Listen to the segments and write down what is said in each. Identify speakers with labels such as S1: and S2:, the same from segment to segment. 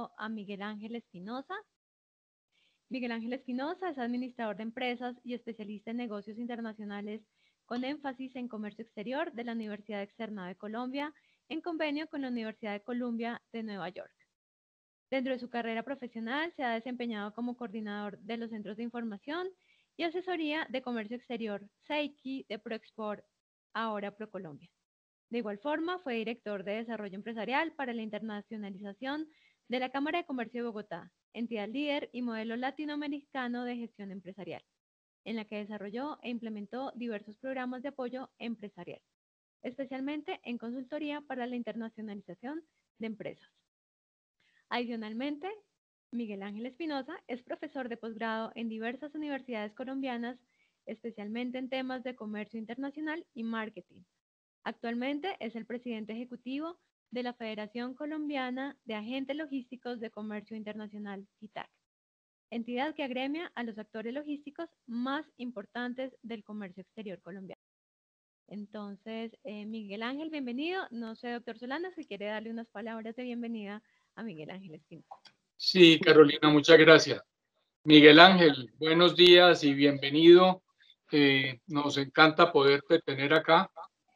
S1: invitando a Miguel Ángel Espinosa. Miguel Ángel Espinosa es administrador de empresas y especialista en negocios internacionales con énfasis en comercio exterior de la Universidad Externa de Colombia, en convenio con la Universidad de Columbia de Nueva York. Dentro de su carrera profesional se ha desempeñado como coordinador de los centros de información y asesoría de comercio exterior SEICI de ProExport, ahora ProColombia. De igual forma, fue director de desarrollo empresarial para la internacionalización de la Cámara de Comercio de Bogotá, entidad líder y modelo latinoamericano de gestión empresarial, en la que desarrolló e implementó diversos programas de apoyo empresarial, especialmente en consultoría para la internacionalización de empresas. Adicionalmente, Miguel Ángel Espinosa es profesor de posgrado en diversas universidades colombianas, especialmente en temas de comercio internacional y marketing. Actualmente es el presidente ejecutivo de la Federación Colombiana de Agentes Logísticos de Comercio Internacional, FITAC, entidad que agremia a los actores logísticos más importantes del comercio exterior colombiano. Entonces, Miguel Ángel, bienvenido. No sé, doctor Solano, si quiere darle unas palabras de bienvenida a Miguel Ángel Espinosa.
S2: Sí, Carolina, muchas gracias. Miguel Ángel, buenos días y bienvenido. Nos encanta poderte tener acá.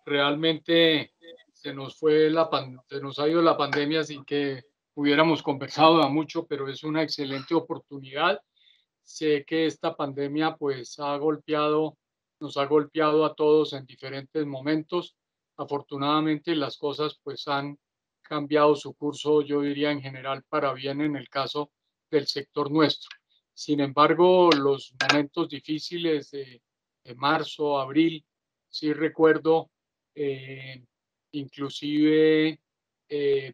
S2: Realmente se nos ha ido la pandemia sin que hubiéramos conversado mucho, pero es una excelente oportunidad. Sé que esta pandemia pues nos ha golpeado a todos en diferentes momentos. Afortunadamente las cosas pues han cambiado su curso, yo diría en general para bien en el caso del sector nuestro. Sin embargo, los momentos difíciles de marzo, abril, sí recuerdo inclusive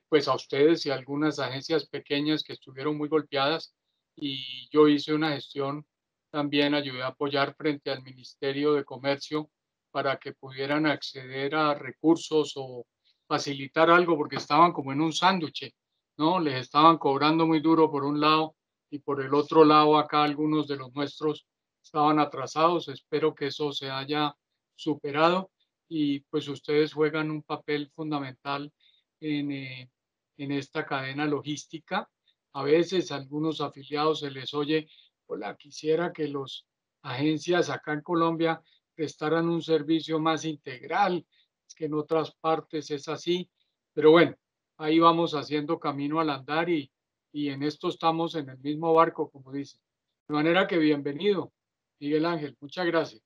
S2: pues a ustedes y a algunas agencias pequeñas que estuvieron muy golpeadas, y yo hice una gestión, también ayudé a apoyar frente al Ministerio de Comercio para que pudieran acceder a recursos o facilitar algo, porque estaban como en un sándwich, ¿no? Les estaban cobrando muy duro por un lado y por el otro lado acá algunos de los nuestros estaban atrasados. Espero que eso se haya superado y pues ustedes juegan un papel fundamental en esta cadena logística. A veces a algunos afiliados se les oye, hola, quisiera que las agencias acá en Colombia prestaran un servicio más integral, es que en otras partes es así, pero bueno, ahí vamos haciendo camino al andar y en esto estamos en el mismo barco, como dicen. De manera que bienvenido, Miguel Ángel, muchas gracias.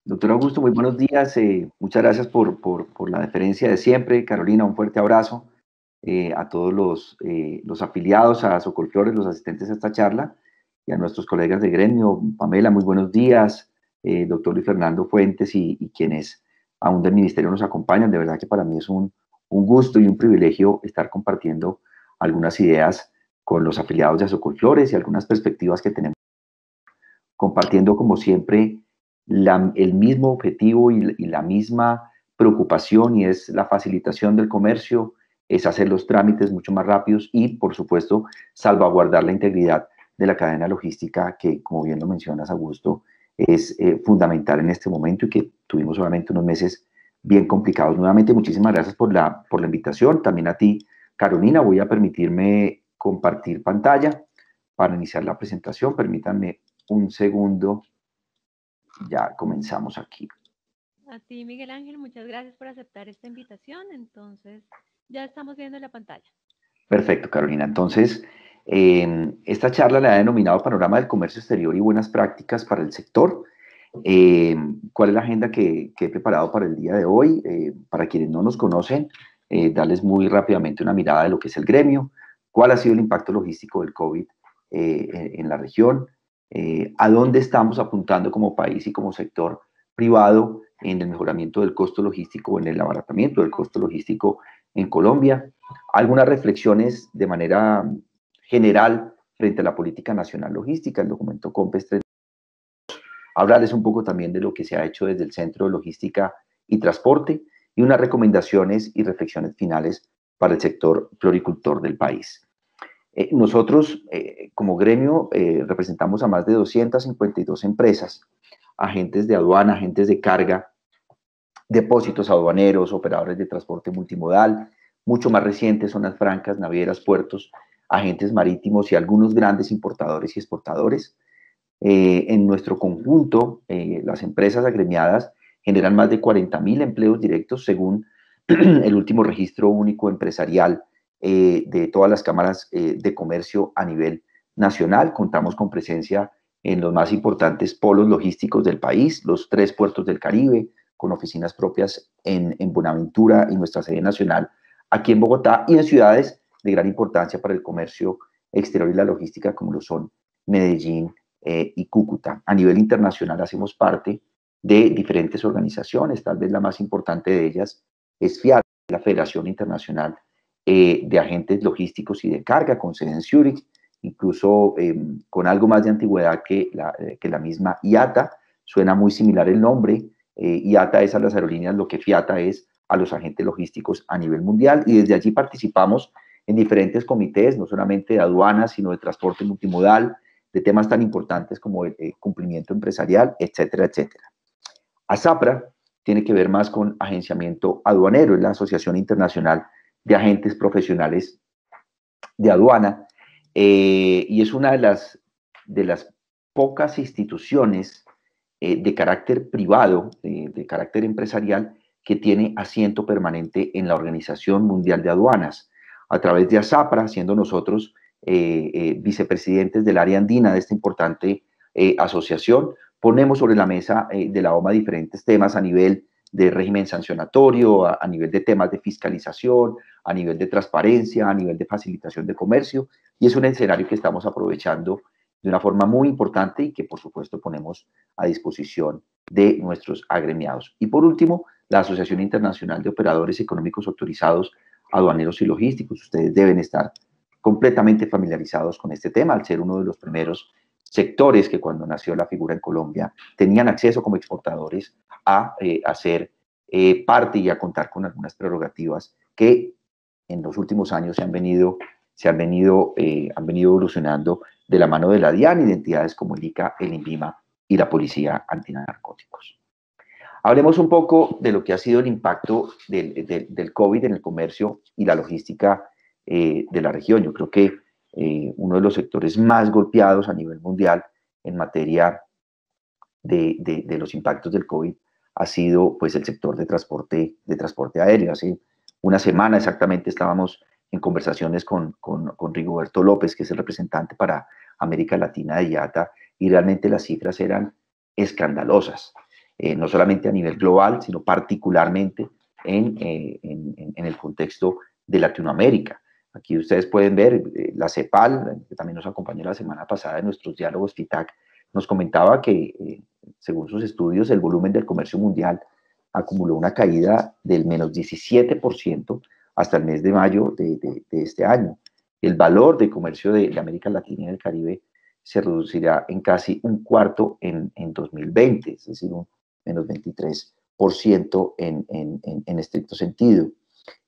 S3: Doctor Augusto, muy buenos días. Muchas gracias por la deferencia de siempre. Carolina, un fuerte abrazo a todos los afiliados a Socolflores, los asistentes a esta charla, y a nuestros colegas de gremio. Pamela, muy buenos días. Doctor Luis Fernando Fuentes y quienes aún del ministerio nos acompañan. De verdad que para mí es un gusto y un privilegio estar compartiendo algunas ideas con los afiliados de Socolflores y algunas perspectivas que tenemos, compartiendo como siempre el mismo objetivo y la misma preocupación, y es la facilitación del comercio, es hacer los trámites mucho más rápidos y, por supuesto, salvaguardar la integridad de la cadena logística, que, como bien lo mencionas, Augusto, es fundamental en este momento y que tuvimos obviamente unos meses bien complicados. Nuevamente, muchísimas gracias por la invitación. También a ti, Carolina. Voy a permitirme compartir pantalla para iniciar la presentación. Permítanme un segundo. Ya comenzamos aquí.
S1: A ti, Miguel Ángel, muchas gracias por aceptar esta invitación. Entonces, ya estamos viendo la pantalla.
S3: Perfecto, Carolina. Entonces, esta charla la he denominado Panorama del Comercio Exterior y Buenas Prácticas para el Sector. ¿Cuál es la agenda que he preparado para el día de hoy? Para quienes no nos conocen, darles muy rápidamente una mirada de lo que es el gremio, cuál ha sido el impacto logístico del COVID en la región, a dónde estamos apuntando como país y como sector privado en el mejoramiento del costo logístico, en el abaratamiento del costo logístico en Colombia, algunas reflexiones de manera general frente a la política nacional logística, el documento COMPES 3, hablarles un poco también de lo que se ha hecho desde el Centro de Logística y Transporte y unas recomendaciones y reflexiones finales para el sector floricultor del país. Nosotros, como gremio, representamos a más de 252 empresas, agentes de aduana, agentes de carga, depósitos aduaneros, operadores de transporte multimodal, mucho más recientes, zonas francas, navieras, puertos, agentes marítimos y algunos grandes importadores y exportadores. En nuestro conjunto, las empresas agremiadas generan más de 40.000 empleos directos según el último registro único empresarial de todas las cámaras de comercio a nivel nacional. Contamos con presencia en los más importantes polos logísticos del país, los 3 puertos del Caribe, con oficinas propias en Buenaventura y nuestra sede nacional aquí en Bogotá, y en ciudades de gran importancia para el comercio exterior y la logística como lo son Medellín y Cúcuta. A nivel internacional hacemos parte de diferentes organizaciones, tal vez la más importante de ellas es FIAT, la Federación Internacional de Agentes Logísticos y de Carga, con sede en Zúrich, incluso con algo más de antigüedad que la misma IATA. Suena muy similar el nombre. IATA es a las aerolíneas lo que FIATA es a los agentes logísticos a nivel mundial, y desde allí participamos en diferentes comités, no solamente de aduanas, sino de transporte multimodal, de temas tan importantes como el cumplimiento empresarial, etcétera, etcétera. ASAPRA tiene que ver más con agenciamiento aduanero, es la Asociación Internacional de Agentes Profesionales de Aduana, y es una de las pocas instituciones de carácter privado, de carácter empresarial, que tiene asiento permanente en la Organización Mundial de Aduanas. A través de ASAPRA, siendo nosotros vicepresidentes del área andina de esta importante asociación, ponemos sobre la mesa de la OMA diferentes temas a nivel de régimen sancionatorio, a nivel de temas de fiscalización, a nivel de transparencia, a nivel de facilitación de comercio, y es un escenario que estamos aprovechando de una forma muy importante y que por supuesto ponemos a disposición de nuestros agremiados. Y por último, la Asociación Internacional de Operadores Económicos Autorizados, Aduaneros y Logísticos. Ustedes deben estar completamente familiarizados con este tema, al ser uno de los primeros sectores que cuando nació la figura en Colombia tenían acceso como exportadores a hacer parte y a contar con algunas prerrogativas que en los últimos años han venido evolucionando de la mano de la DIAN, identidades como el ICA, el INVIMA y la Policía Antinarcóticos. Hablemos un poco de lo que ha sido el impacto del COVID en el comercio y la logística de la región. Yo creo que uno de los sectores más golpeados a nivel mundial en materia de los impactos del COVID ha sido pues el sector de transporte aéreo. Hace una semana exactamente estábamos en conversaciones con Rigoberto López, que es el representante para América Latina de IATA, y realmente las cifras eran escandalosas, no solamente a nivel global, sino particularmente en el contexto de Latinoamérica. Aquí ustedes pueden ver la CEPAL, que también nos acompañó la semana pasada en nuestros diálogos FITAC, nos comentaba que según sus estudios el volumen del comercio mundial acumuló una caída del menos 17% hasta el mes de mayo de este año. El valor de comercio de América Latina y del Caribe se reducirá en casi un cuarto en 2020, es decir, un menos 23% en estricto sentido.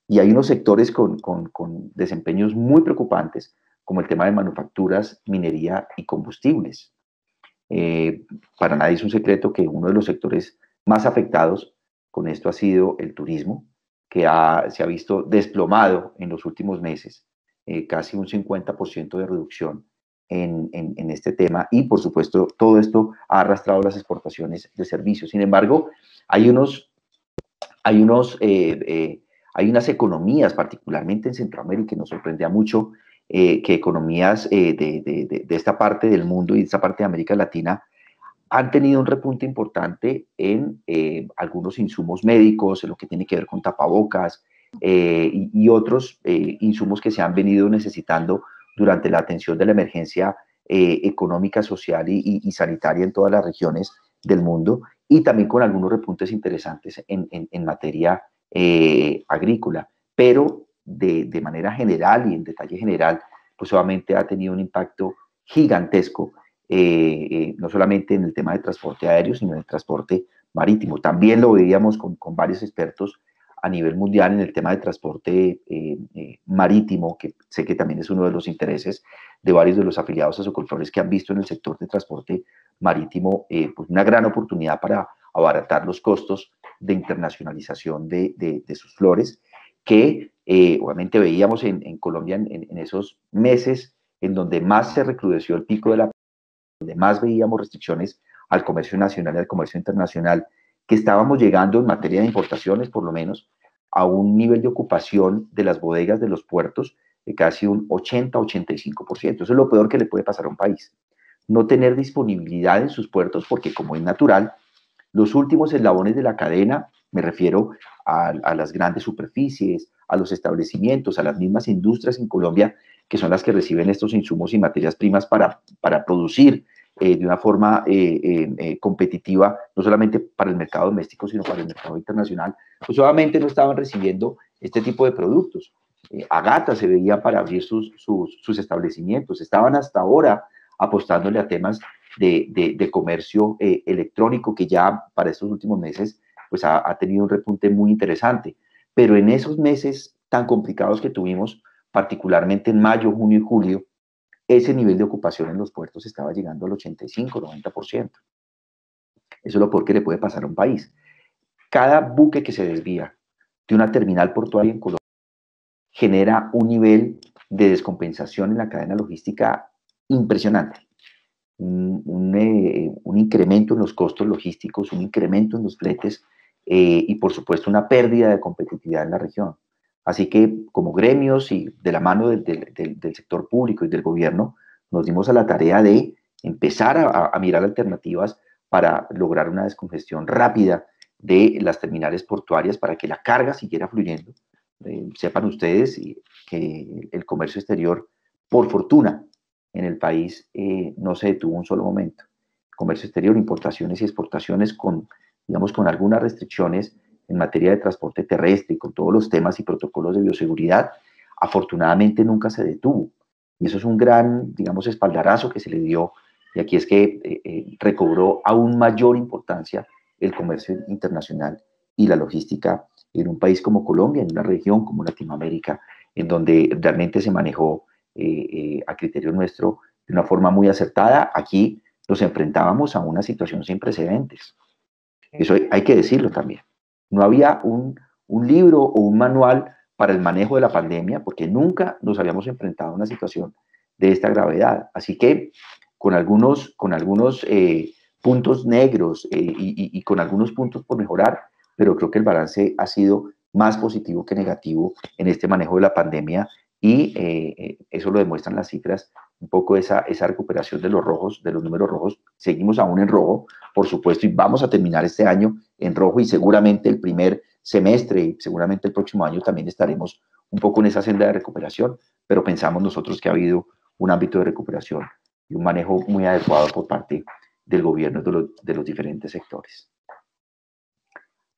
S3: Y hay unos sectores con desempeños muy preocupantes, como el tema de manufacturas, minería y combustibles. Para nadie es un secreto que uno de los sectores más afectados con esto ha sido el turismo, que se ha visto desplomado en los últimos meses, casi un 50% de reducción en este tema, y por supuesto todo esto ha arrastrado las exportaciones de servicios. Sin embargo, hay unas economías, particularmente en Centroamérica, que nos sorprendía mucho, que economías de esta parte del mundo y de esta parte de América Latina han tenido un repunte importante en algunos insumos médicos, en lo que tiene que ver con tapabocas y otros insumos que se han venido necesitando durante la atención de la emergencia económica, social y sanitaria en todas las regiones del mundo, y también con algunos repuntes interesantes en materia agrícola. Pero de manera general y en detalle general, pues obviamente ha tenido un impacto gigantesco, no solamente en el tema de transporte aéreo, sino en el transporte marítimo. También lo veíamos con varios expertos a nivel mundial en el tema de transporte marítimo, que sé que también es uno de los intereses de varios de los afiliados a Socolflores, que han visto en el sector de transporte marítimo pues una gran oportunidad para abaratar los costos de internacionalización de sus flores. que obviamente veíamos en Colombia en esos meses en donde más se recrudeció el pico de la donde más veíamos restricciones al comercio nacional y al comercio internacional, que estábamos llegando en materia de importaciones, por lo menos, a un nivel de ocupación de las bodegas de los puertos de casi un 80-85%. Eso es lo peor que le puede pasar a un país. No tener disponibilidad en sus puertos, porque como es natural, los últimos eslabones de la cadena, me refiero a las grandes superficies, a los establecimientos, a las mismas industrias en Colombia, que son las que reciben estos insumos y materias primas para producir de una forma competitiva, no solamente para el mercado doméstico, sino para el mercado internacional, pues obviamente no estaban recibiendo este tipo de productos. Agata se veía para abrir sus establecimientos, estaban hasta ahora apostándole a temas de comercio electrónico, que ya para estos últimos meses pues ha tenido un repunte muy interesante. Pero en esos meses tan complicados que tuvimos, particularmente en mayo, junio y julio, ese nivel de ocupación en los puertos estaba llegando al 85-90%. Eso es lo peor que le puede pasar a un país. Cada buque que se desvía de una terminal portuaria en Colombia genera un nivel de descompensación en la cadena logística impresionante. Un incremento en los costos logísticos, un incremento en los fletes y por supuesto una pérdida de competitividad en la región. Así que como gremios y de la mano del sector público y del gobierno, nos dimos a la tarea de empezar a mirar alternativas para lograr una descongestión rápida de las terminales portuarias para que la carga siguiera fluyendo. Sepan ustedes que el comercio exterior, por fortuna, en el país no se detuvo un solo momento. Comercio exterior, importaciones y exportaciones con, digamos, con algunas restricciones en materia de transporte terrestre y con todos los temas y protocolos de bioseguridad, afortunadamente nunca se detuvo. Y eso es un gran, digamos, espaldarazo que se le dio, y aquí es que recobró aún mayor importancia el comercio internacional y la logística en un país como Colombia, en una región como Latinoamérica, en donde realmente se manejó a criterio nuestro de una forma muy acertada. Aquí nos enfrentábamos a una situación sin precedentes. Eso hay que decirlo también. No había un libro o un manual para el manejo de la pandemia, porque nunca nos habíamos enfrentado a una situación de esta gravedad. Así que con algunos puntos negros y con algunos puntos por mejorar, pero creo que el balance ha sido más positivo que negativo en este manejo de la pandemia, y eso lo demuestran las cifras, un poco esa recuperación de los rojos, de los números rojos. Seguimos aún en rojo, por supuesto, y vamos a terminar este año en rojo, y seguramente el primer semestre y seguramente el próximo año también estaremos un poco en esa senda de recuperación, pero pensamos nosotros que ha habido un ámbito de recuperación y un manejo muy adecuado por parte del gobierno de los diferentes sectores.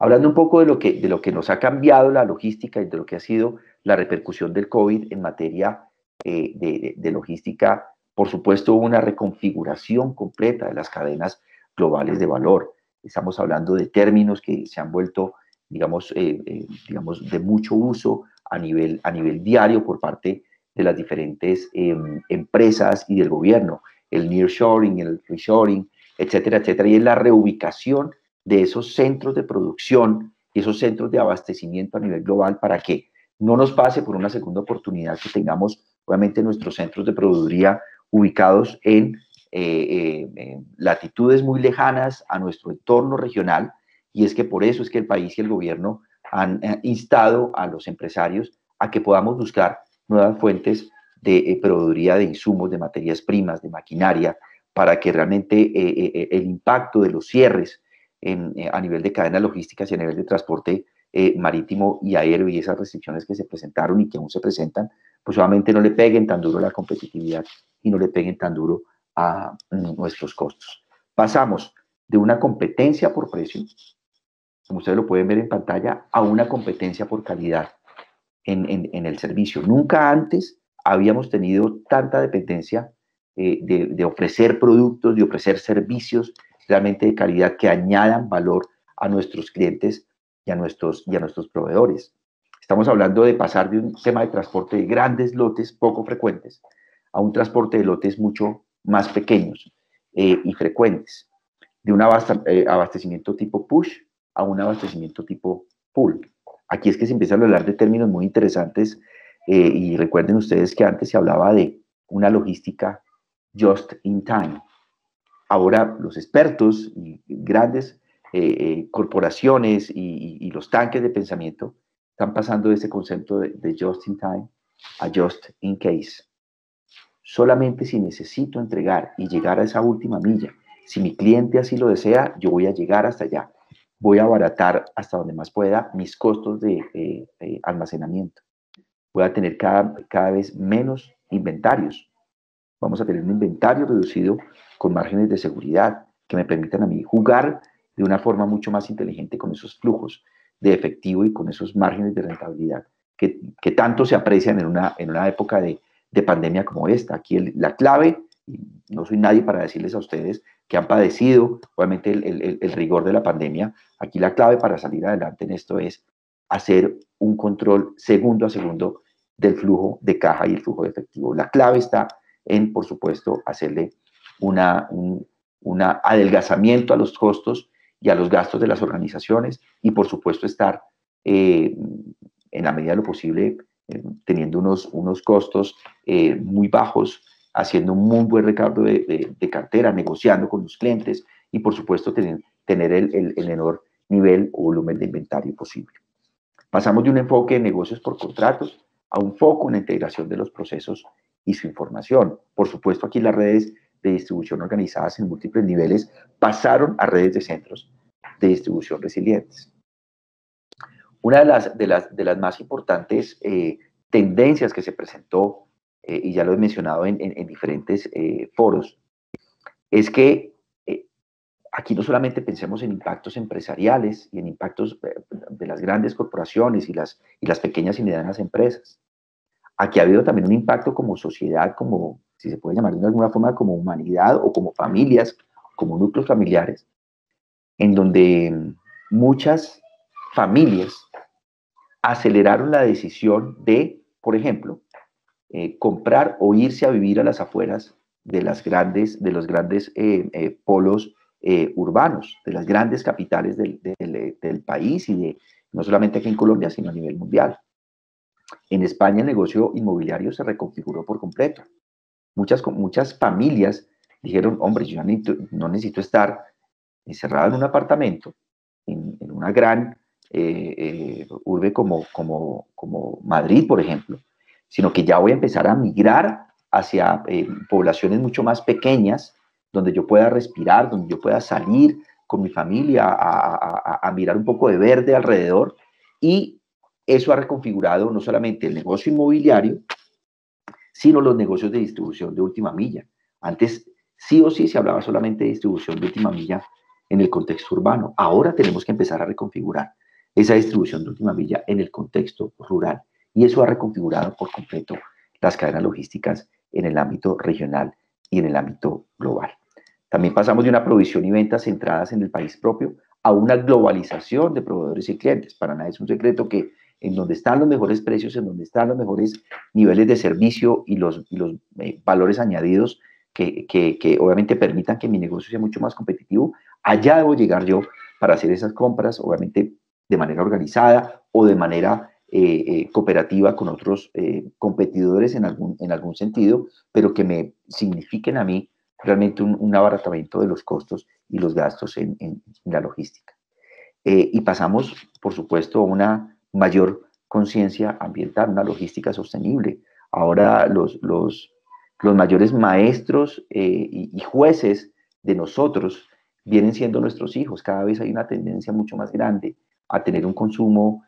S3: Hablando un poco de lo que nos ha cambiado la logística y de lo que ha sido la repercusión del COVID en materia de logística, por supuesto hubo una reconfiguración completa de las cadenas globales de valor. Estamos hablando de términos que se han vuelto, digamos, de mucho uso a nivel diario por parte de las diferentes empresas y del gobierno. El nearshoring, el reshoring, etcétera, etcétera, y es la reubicación de esos centros de producción y esos centros de abastecimiento a nivel global para que no nos pase por una segunda oportunidad que tengamos obviamente nuestros centros de proveeduría ubicados en latitudes muy lejanas a nuestro entorno regional, y es que por eso es que el país y el gobierno han instado a los empresarios a que podamos buscar nuevas fuentes de proveeduría de insumos, de materias primas, de maquinaria, para que realmente el impacto de los cierres a nivel de cadenas logísticas y a nivel de transporte marítimo y aéreo, y esas restricciones que se presentaron y que aún se presentan, pues obviamente no le peguen tan duro a la competitividad y no le peguen tan duro a nuestros costos. Pasamos de una competencia por precio, como ustedes lo pueden ver en pantalla, a una competencia por calidad en el servicio. Nunca antes habíamos tenido tanta dependencia de ofrecer productos, de ofrecer servicios realmente de calidad que añadan valor a nuestros clientes y a nuestros proveedores. Estamos hablando de pasar de un tema de transporte de grandes lotes poco frecuentes a un transporte de lotes mucho más pequeños y frecuentes, de un abastecimiento tipo push a un abastecimiento tipo pull. Aquí es que se empiezan a hablar de términos muy interesantes y recuerden ustedes que antes se hablaba de una logística just in time. Ahora los expertos y grandes corporaciones y los tanques de pensamiento están pasando de ese concepto de just in time a just in case. Solamente si necesito entregar y llegar a esa última milla, si mi cliente así lo desea, yo voy a llegar hasta allá. Voy a abaratar hasta donde más pueda mis costos de almacenamiento. Voy a tener cada vez menos inventarios. Vamos a tener un inventario reducido con márgenes de seguridad que me permitan a mí jugar de una forma mucho más inteligente con esos flujos de efectivo y con esos márgenes de rentabilidad que tanto se aprecian en una época de pandemia como esta. Aquí la clave, y no soy nadie para decirles a ustedes que han padecido obviamente el rigor de la pandemia, aquí la clave para salir adelante en esto es hacer un control segundo a segundo del flujo de caja y el flujo de efectivo. La clave está en, por supuesto, hacerle un adelgazamiento a los costos y a los gastos de las organizaciones y, por supuesto, estar en la medida de lo posible teniendo unos costos muy bajos, haciendo un muy buen recaudo de cartera, negociando con los clientes y, por supuesto, tener el menor nivel o volumen de inventario posible. Pasamos de un enfoque de negocios por contratos a un foco en la integración de los procesos y su información. Por supuesto, aquí las redes de distribución organizadas en múltiples niveles pasaron a redes de centros de distribución resilientes. Una de las más importantes tendencias que se presentó, y ya lo he mencionado en diferentes foros, es que aquí no solamente pensemos en impactos empresariales y en impactos de las grandes corporaciones y las pequeñas y medianas empresas. Aquí ha habido también un impacto como sociedad, como, si se puede llamar de alguna forma, como humanidad o como familias, como núcleos familiares, en donde muchas familias aceleraron la decisión de, por ejemplo, comprar o irse a vivir a las afueras de los grandes polos urbanos, de las grandes capitales del país y no solamente aquí en Colombia, sino a nivel mundial. En España el negocio inmobiliario se reconfiguró por completo. Muchas familias dijeron, hombre, yo no necesito estar encerrado en un apartamento, en una gran urbe como Madrid, por ejemplo, sino que ya voy a empezar a migrar hacia poblaciones mucho más pequeñas, donde yo pueda respirar, donde yo pueda salir con mi familia a mirar un poco de verde alrededor, y eso ha reconfigurado no solamente el negocio inmobiliario, sino los negocios de distribución de última milla. Antes sí o sí se hablaba solamente de distribución de última milla en el contexto urbano. Ahora tenemos que empezar a reconfigurar esa distribución de última milla en el contexto rural. Y eso ha reconfigurado por completo las cadenas logísticas en el ámbito regional y en el ámbito global. También pasamos de una provisión y ventas centradas en el país propio a una globalización de proveedores y clientes. Para nada es un secreto que en donde están los mejores precios, en donde están los mejores niveles de servicio y los valores añadidos que obviamente permitan que mi negocio sea mucho más competitivo, allá debo llegar yo para hacer esas compras, obviamente de manera organizada o de manera cooperativa con otros competidores en algún sentido, pero que me signifiquen a mí realmente un abaratamiento de los costos y los gastos en la logística. Y pasamos, por supuesto, a una mayor conciencia ambiental, una logística sostenible. Ahora los mayores maestros y jueces de nosotros vienen siendo nuestros hijos. Cada vez hay una tendencia mucho más grande a tener un consumo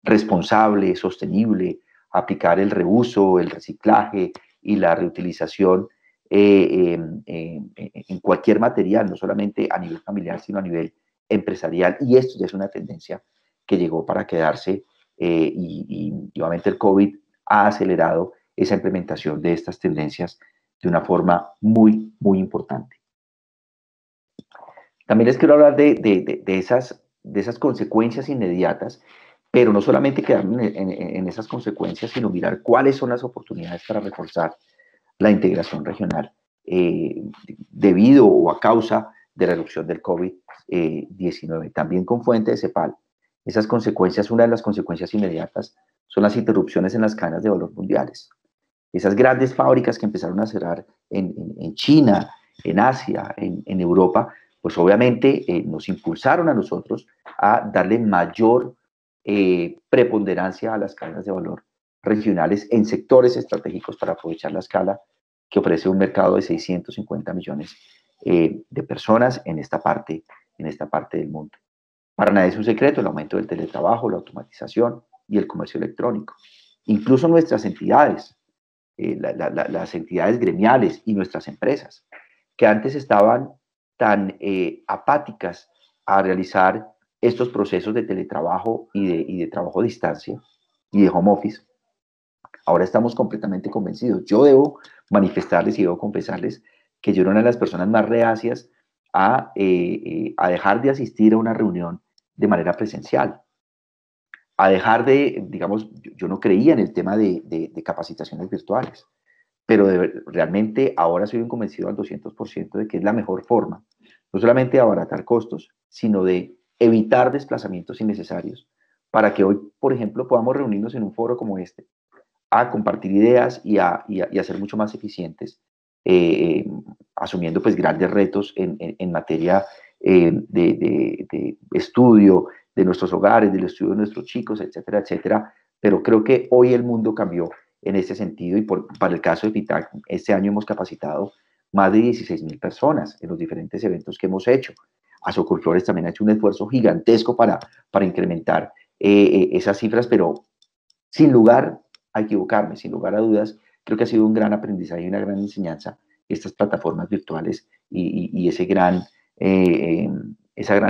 S3: responsable, sostenible, a aplicar el reuso, el reciclaje y la reutilización en cualquier material, no solamente a nivel familiar, sino a nivel empresarial. Y esto ya es una tendencia que llegó para quedarse y obviamente el COVID ha acelerado esa implementación de estas tendencias de una forma muy, muy importante. También les quiero hablar de esas consecuencias inmediatas, pero no solamente quedarme en esas consecuencias, sino mirar cuáles son las oportunidades para reforzar la integración regional debido o a causa de la erupción del COVID-19. También con fuente de CEPAL Esas consecuencias, una de las consecuencias inmediatas, son las interrupciones en las cadenas de valor mundiales. Esas grandes fábricas que empezaron a cerrar en China, en Asia, en Europa, pues obviamente nos impulsaron a nosotros a darle mayor preponderancia a las cadenas de valor regionales en sectores estratégicos para aprovechar la escala que ofrece un mercado de 650 millones de personas en esta parte del mundo. Para nadie es un secreto el aumento del teletrabajo, la automatización y el comercio electrónico. Incluso nuestras entidades, las entidades gremiales y nuestras empresas, que antes estaban tan apáticas a realizar estos procesos de teletrabajo y de trabajo a distancia y de home office, ahora estamos completamente convencidos. Yo debo manifestarles y debo confesarles que yo era una de las personas más reacias a dejar de asistir a una reunión de manera presencial, a dejar de, digamos, yo no creía en el tema de capacitaciones virtuales, pero realmente ahora soy un convencido al 200% de que es la mejor forma, no solamente de abaratar costos, sino de evitar desplazamientos innecesarios para que hoy, por ejemplo, podamos reunirnos en un foro como este, a compartir ideas y a ser mucho más eficientes, asumiendo pues grandes retos en materia de estudio de nuestros hogares, del estudio de nuestros chicos, etcétera, etcétera. Pero creo que hoy el mundo cambió en ese sentido y para el caso de FITAC, este año hemos capacitado más de 16.000 personas en los diferentes eventos que hemos hecho. Azocolflores también ha hecho un esfuerzo gigantesco para incrementar esas cifras, pero sin lugar a equivocarme, sin lugar a dudas, creo que ha sido un gran aprendizaje y una gran enseñanza estas plataformas virtuales y esa gran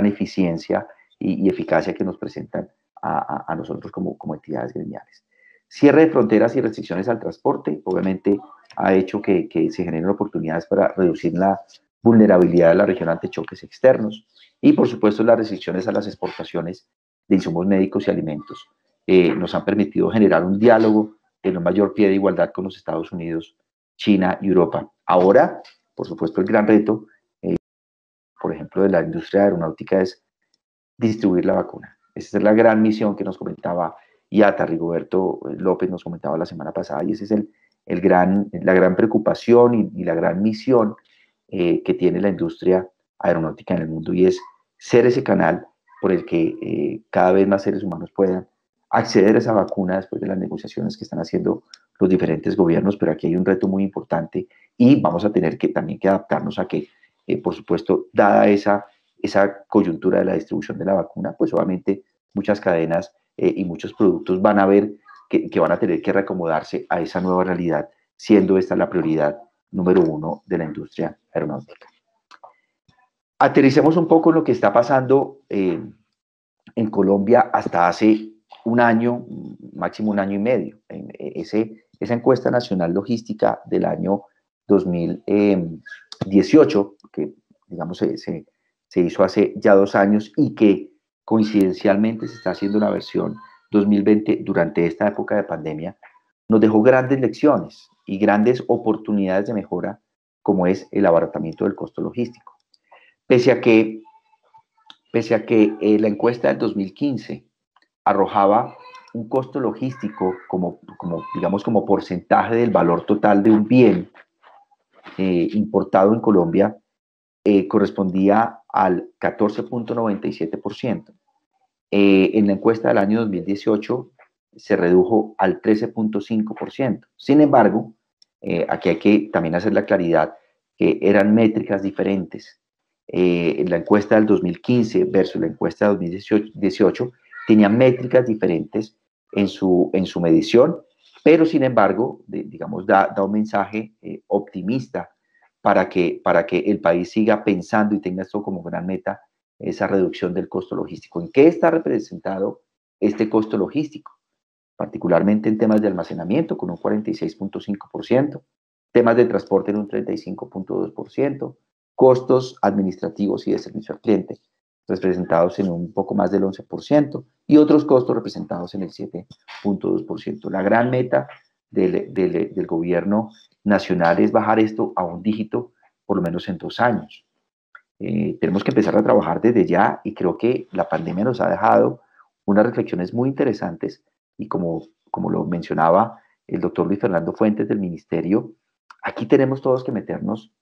S3: eficiencia y eficacia que nos presentan a nosotros como entidades gremiales. Cierre de fronteras y restricciones al transporte, obviamente, ha hecho que se generen oportunidades para reducir la vulnerabilidad de la región ante choques externos y, por supuesto, las restricciones a las exportaciones de insumos médicos y alimentos nos han permitido generar un diálogo en un mayor pie de igualdad con los Estados Unidos, China y Europa. Ahora, por supuesto, el gran reto, por ejemplo, de la industria aeronáutica es distribuir la vacuna. Esa es la gran misión que nos comentaba IATA, Rigoberto López nos comentaba la semana pasada, y esa es la gran preocupación y la gran misión que tiene la industria aeronáutica en el mundo, y es ser ese canal por el que cada vez más seres humanos puedan acceder a esa vacuna después de las negociaciones que están haciendo los diferentes gobiernos. Pero aquí hay un reto muy importante y vamos a tener que también que adaptarnos a que, por supuesto, dada esa coyuntura de la distribución de la vacuna, pues obviamente muchas cadenas y muchos productos van a ver que van a tener que reacomodarse a esa nueva realidad, siendo esta la prioridad número uno de la industria aeronáutica. Aterricemos un poco en lo que está pasando en Colombia hasta hace un año, máximo un año y medio. Esa encuesta nacional logística del año 2018, que digamos se hizo hace ya 2 años y que coincidencialmente se está haciendo una versión 2020 durante esta época de pandemia, nos dejó grandes lecciones y grandes oportunidades de mejora, como es el abaratamiento del costo logístico. Pese a que la encuesta del 2015 arrojaba un costo logístico digamos, como porcentaje del valor total de un bien importado en Colombia, correspondía al 14.97%. En la encuesta del año 2018 se redujo al 13.5%. Sin embargo, aquí hay que también hacer la claridad que eran métricas diferentes. En la encuesta del 2015 versus la encuesta del 2018 tenía métricas diferentes en su medición, pero sin embargo, digamos, da un mensaje optimista para que el país siga pensando y tenga esto como gran meta, esa reducción del costo logístico. ¿En qué está representado este costo logístico? Particularmente en temas de almacenamiento, con un 46.5%, temas de transporte en un 35.2%, costos administrativos y de servicio al cliente representados en un poco más del 11%, y otros costos representados en el 7.2%. La gran meta del gobierno nacional es bajar esto a un dígito, por lo menos en 2 años. Tenemos que empezar a trabajar desde ya, y creo que la pandemia nos ha dejado unas reflexiones muy interesantes y como lo mencionaba el doctor Luis Fernando Fuentes del Ministerio, aquí tenemos todos que meternos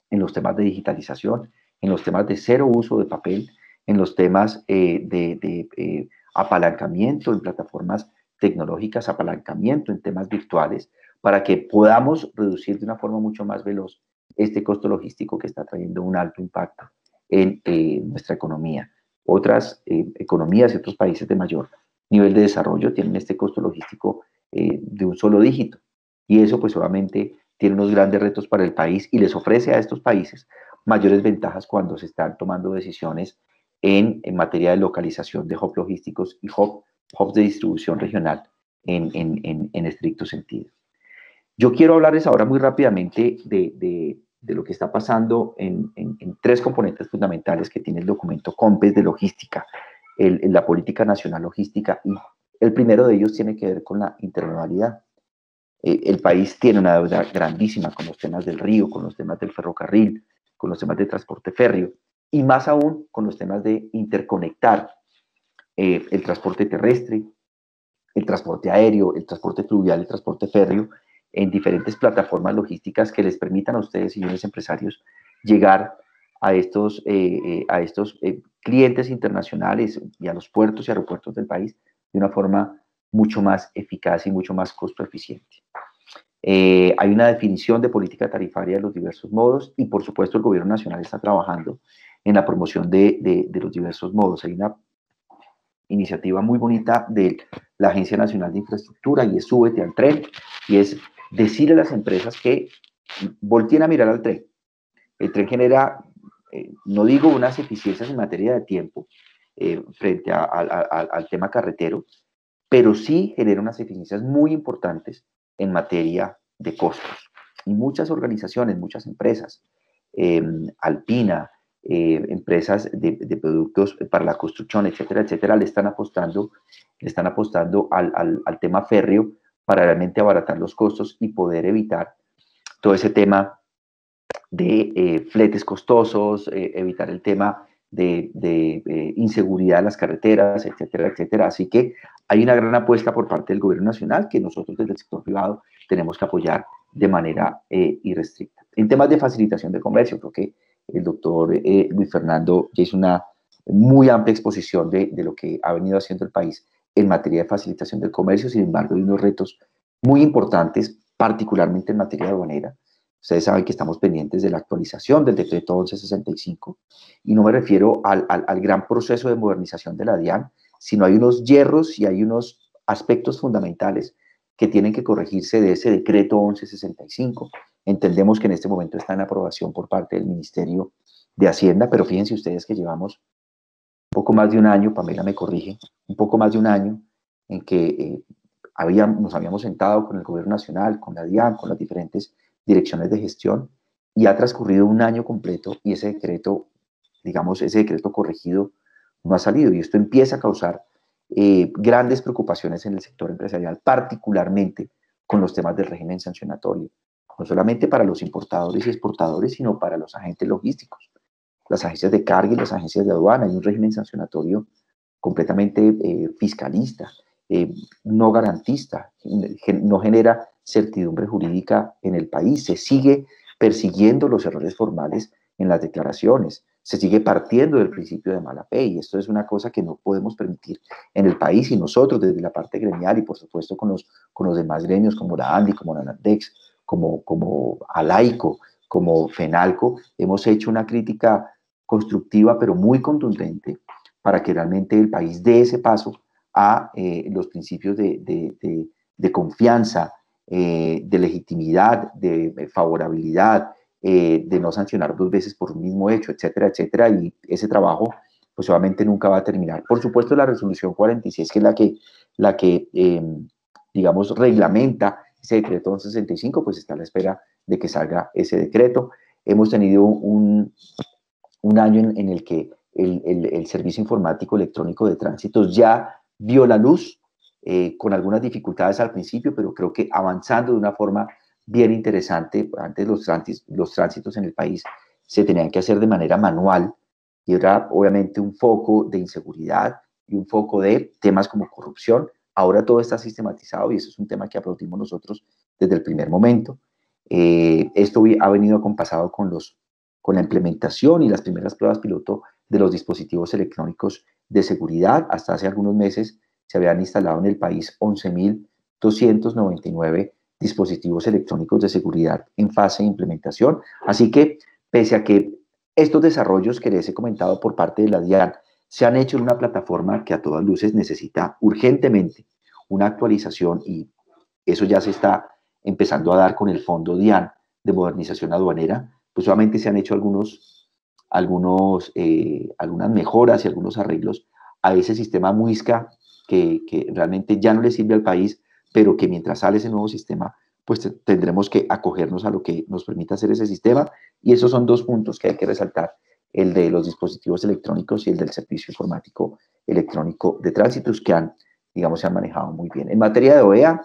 S3: en los temas de digitalización, en los temas de cero uso de papel, en los temas de apalancamiento en plataformas tecnológicas, apalancamiento en temas virtuales, para que podamos reducir de una forma mucho más veloz este costo logístico que está trayendo un alto impacto en nuestra economía. Otras economías y otros países de mayor nivel de desarrollo tienen este costo logístico de un solo dígito. Y eso pues obviamente tiene unos grandes retos para el país y les ofrece a estos países mayores ventajas cuando se están tomando decisiones en materia de localización de hubs logísticos y hubs de distribución regional en estricto sentido. Yo quiero hablarles ahora muy rápidamente de lo que está pasando en tres componentes fundamentales que tiene el documento COMPES de logística, la política nacional logística, y el primero de ellos tiene que ver con la intermodalidad. El país tiene una deuda grandísima con los temas del río, con los temas del ferrocarril, con los temas de transporte férreo y más aún con los temas de interconectar el transporte terrestre, el transporte aéreo, el transporte fluvial, el transporte férreo en diferentes plataformas logísticas que les permitan a ustedes, señores empresarios, llegar a estos clientes internacionales y a los puertos y aeropuertos del país de una forma mucho más eficaz y mucho más costo eficiente. Hay una definición de política tarifaria de los diversos modos y, por supuesto, el gobierno nacional está trabajando en la promoción de los diversos modos. Hay una iniciativa muy bonita de la Agencia Nacional de Infraestructura y es Súbete al Tren, y es decirle a las empresas que volteen a mirar al tren. El tren genera, no digo unas eficiencias en materia de tiempo frente al tema carretero, pero sí genera unas eficiencias muy importantes en materia de costos. Y muchas organizaciones, muchas empresas, Alpina, empresas de productos para la construcción, etcétera, etcétera, le están apostando al tema férreo para realmente abaratar los costos y poder evitar todo ese tema de fletes costosos, evitar el tema de inseguridad en las carreteras, etcétera, etcétera. Así que hay una gran apuesta por parte del gobierno nacional que nosotros desde el sector privado tenemos que apoyar de manera irrestricta. En temas de facilitación de comercio, creo que el doctor Luis Fernando ya hizo una muy amplia exposición de lo que ha venido haciendo el país en materia de facilitación del comercio. Sin embargo, hay unos retos muy importantes, particularmente en materia aduanera. Ustedes saben que estamos pendientes de la actualización del decreto 1165 y no me refiero al gran proceso de modernización de la DIAN, sino hay unos hierros y hay unos aspectos fundamentales que tienen que corregirse de ese decreto 1165. Entendemos que en este momento está en aprobación por parte del Ministerio de Hacienda, pero fíjense ustedes que llevamos un poco más de un año, Pamela me corrige, un poco más de un año en que nos habíamos sentado con el gobierno nacional, con la DIAN, con las diferentes direcciones de gestión, y ha transcurrido un año completo y ese decreto, digamos, ese decreto corregido no ha salido, y esto empieza a causar grandes preocupaciones en el sector empresarial, particularmente con los temas del régimen sancionatorio, no solamente para los importadores y exportadores, sino para los agentes logísticos, las agencias de carga y las agencias de aduana. Hay un régimen sancionatorio completamente fiscalista, no garantista, no genera certidumbre jurídica en el país, se sigue persiguiendo los errores formales en las declaraciones, se sigue partiendo del principio de mala fe, y esto es una cosa que no podemos permitir en el país, y nosotros desde la parte gremial y por supuesto con los demás gremios como la ANDI, como la NATDEX, como ALAICO, como FENALCO, hemos hecho una crítica constructiva pero muy contundente para que realmente el país dé ese paso a los principios de confianza, de legitimidad, de favorabilidad, de no sancionar dos veces por un mismo hecho, etcétera, etcétera, y ese trabajo pues obviamente nunca va a terminar. Por supuesto, la resolución 46, que es la que digamos, reglamenta ese decreto 1165, pues está a la espera de que salga ese decreto. Hemos tenido un año en el que el servicio informático electrónico de tránsitos ya vio la luz, con algunas dificultades al principio, pero creo que avanzando de una forma bien interesante. Antes los tránsitos en el país se tenían que hacer de manera manual y era obviamente un foco de inseguridad y un foco de temas como corrupción. Ahora todo está sistematizado y eso es un tema que aplaudimos nosotros desde el primer momento. Esto ha venido acompasado con la implementación y las primeras pruebas piloto de los dispositivos electrónicos de seguridad. Hasta hace algunos meses se habían instalado en el país 11.299 dispositivos electrónicos de seguridad en fase de implementación. Así que, pese a que estos desarrollos que les he comentado por parte de la DIAN se han hecho en una plataforma que a todas luces necesita urgentemente una actualización, y eso ya se está empezando a dar con el Fondo DIAN de Modernización Aduanera, pues solamente se han hecho algunas mejoras y algunos arreglos a ese sistema MUISCA que realmente ya no le sirve al país, pero que mientras sale ese nuevo sistema, pues tendremos que acogernos a lo que nos permita hacer ese sistema, y esos son dos puntos que hay que resaltar: el de los dispositivos electrónicos y el del servicio informático electrónico de tránsitos, que se han manejado muy bien. En materia de OEA,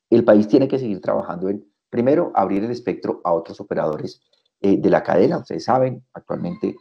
S3: el país tiene que seguir trabajando en, primero, abrir el espectro a otros operadores de la cadena. Ustedes saben, actualmente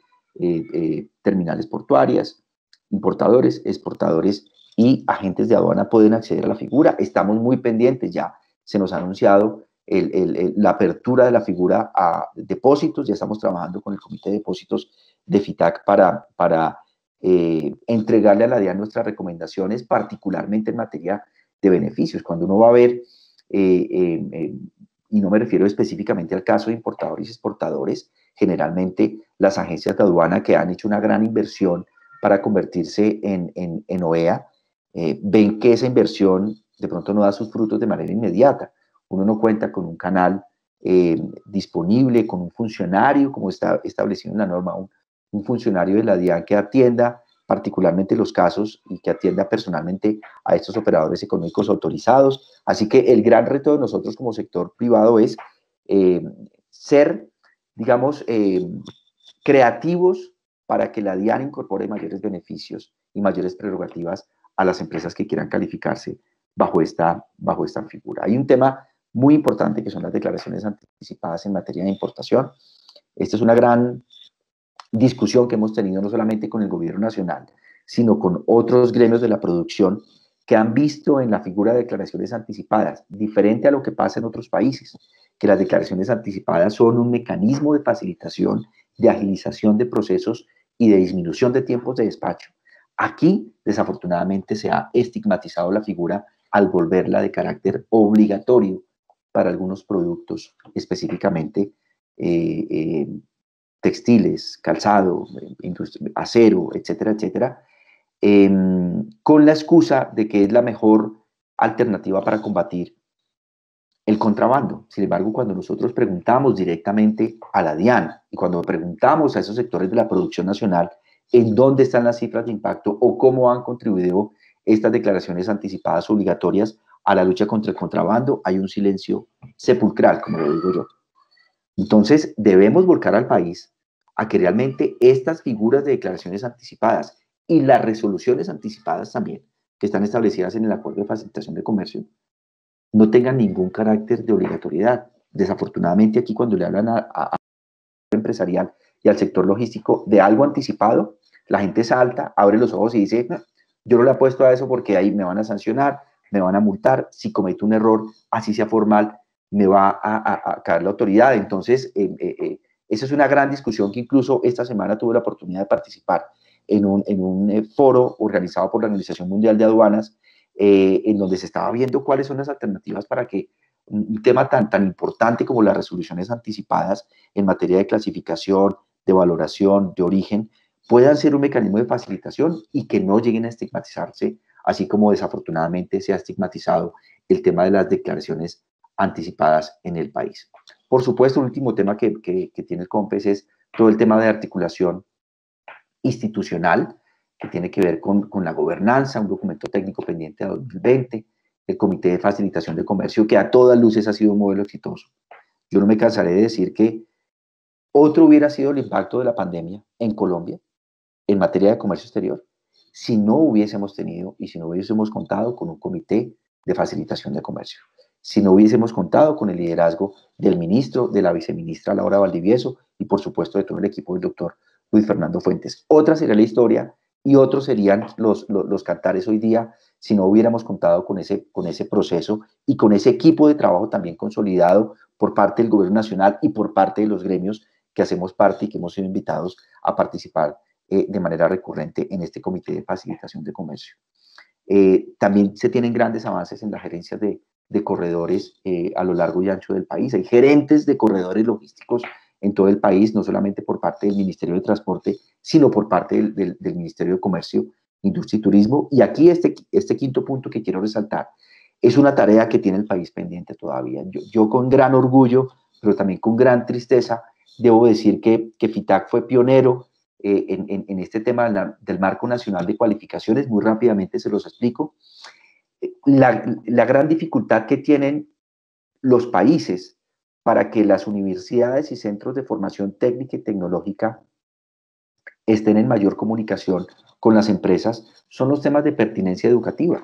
S3: terminales portuarias, importadores, exportadores y agentes de aduana pueden acceder a la figura. Estamos muy pendientes, ya se nos ha anunciado la apertura de la figura a depósitos. Ya estamos trabajando con el Comité de Depósitos de FITAC para entregarle a la DIAN nuestras recomendaciones, particularmente en materia de beneficios. Cuando uno va a ver, y no me refiero específicamente al caso de importadores y exportadores, generalmente las agencias de aduana que han hecho una gran inversión para convertirse en OEA, ven que esa inversión de pronto no da sus frutos de manera inmediata. Uno no cuenta con un canal disponible, con un funcionario, como está establecido en la norma, un funcionario de la DIAN que atienda particularmente los casos y que atienda personalmente a estos operadores económicos autorizados. Así que el gran reto de nosotros como sector privado es ser, creativos para que la DIAN incorpore mayores beneficios y mayores prerrogativas a las empresas que quieran calificarse bajo esta figura. Hay un tema muy importante que son las declaraciones anticipadas en materia de importación. Esta es una gran discusión que hemos tenido no solamente con el gobierno nacional, sino con otros gremios de la producción que han visto en la figura de declaraciones anticipadas, diferente a lo que pasa en otros países, que las declaraciones anticipadas son un mecanismo de facilitación, de agilización de procesos y de disminución de tiempos de despacho. Aquí, desafortunadamente, se ha estigmatizado la figura al volverla de carácter obligatorio para algunos productos, específicamente textiles, calzado, acero, etcétera, etcétera, con la excusa de que es la mejor alternativa para combatir el contrabando. Sin embargo, cuando nosotros preguntamos directamente a la DIAN y cuando preguntamos a esos sectores de la producción nacional en dónde están las cifras de impacto o cómo han contribuido estas declaraciones anticipadas obligatorias a la lucha contra el contrabando, hay un silencio sepulcral, como lo digo yo. Entonces, debemos volcar al país a que realmente estas figuras de declaraciones anticipadas y las resoluciones anticipadas también, que están establecidas en el Acuerdo de Facilitación de Comercio, no tengan ningún carácter de obligatoriedad. Desafortunadamente, aquí cuando le hablan al empresarial y al sector logístico de algo anticipado, la gente salta, abre los ojos y dice, yo no le apuesto a eso porque ahí me van a sancionar, me van a multar, si cometo un error, así sea formal, me va a caer la autoridad. Entonces, esa es una gran discusión que incluso esta semana tuve la oportunidad de participar en un foro organizado por la Organización Mundial de Aduanas, en donde se estaba viendo cuáles son las alternativas para que un tema tan importante como las resoluciones anticipadas en materia de clasificación, de valoración, de origen, puedan ser un mecanismo de facilitación y que no lleguen a estigmatizarse, así como desafortunadamente se ha estigmatizado el tema de las declaraciones anticipadas en el país. Por supuesto, un último tema que tiene el COMPES es todo el tema de articulación institucional, que tiene que ver con la gobernanza, un documento técnico pendiente de 2020, el Comité de Facilitación de Comercio, que a todas luces ha sido un modelo exitoso. Yo no me cansaré de decir que otro hubiera sido el impacto de la pandemia en Colombia en materia de comercio exterior si no hubiésemos tenido y si no hubiésemos contado con un Comité de Facilitación de Comercio, si no hubiésemos contado con el liderazgo del ministro, de la viceministra Laura Valdivieso y por supuesto de todo el equipo del doctor Luis Fernando Fuentes. Otra sería la historia y otros serían los cantares hoy día si no hubiéramos contado con ese proceso y con ese equipo de trabajo también consolidado por parte del gobierno nacional y por parte de los gremios que hacemos parte y que hemos sido invitados a participar de manera recurrente en este Comité de Facilitación de Comercio. También se tienen grandes avances en las gerencias de corredores a lo largo y ancho del país. Hay gerentes de corredores logísticos en todo el país, no solamente por parte del Ministerio de Transporte, sino por parte del Ministerio de Comercio, Industria y Turismo. Y aquí este quinto punto que quiero resaltar es una tarea que tiene el país pendiente todavía. Yo con gran orgullo, pero también con gran tristeza, debo decir que FITAC fue pionero en este tema del Marco Nacional de Cualificaciones. Muy rápidamente se los explico. La gran dificultad que tienen los países para que las universidades y centros de formación técnica y tecnológica estén en mayor comunicación con las empresas son los temas de pertinencia educativa.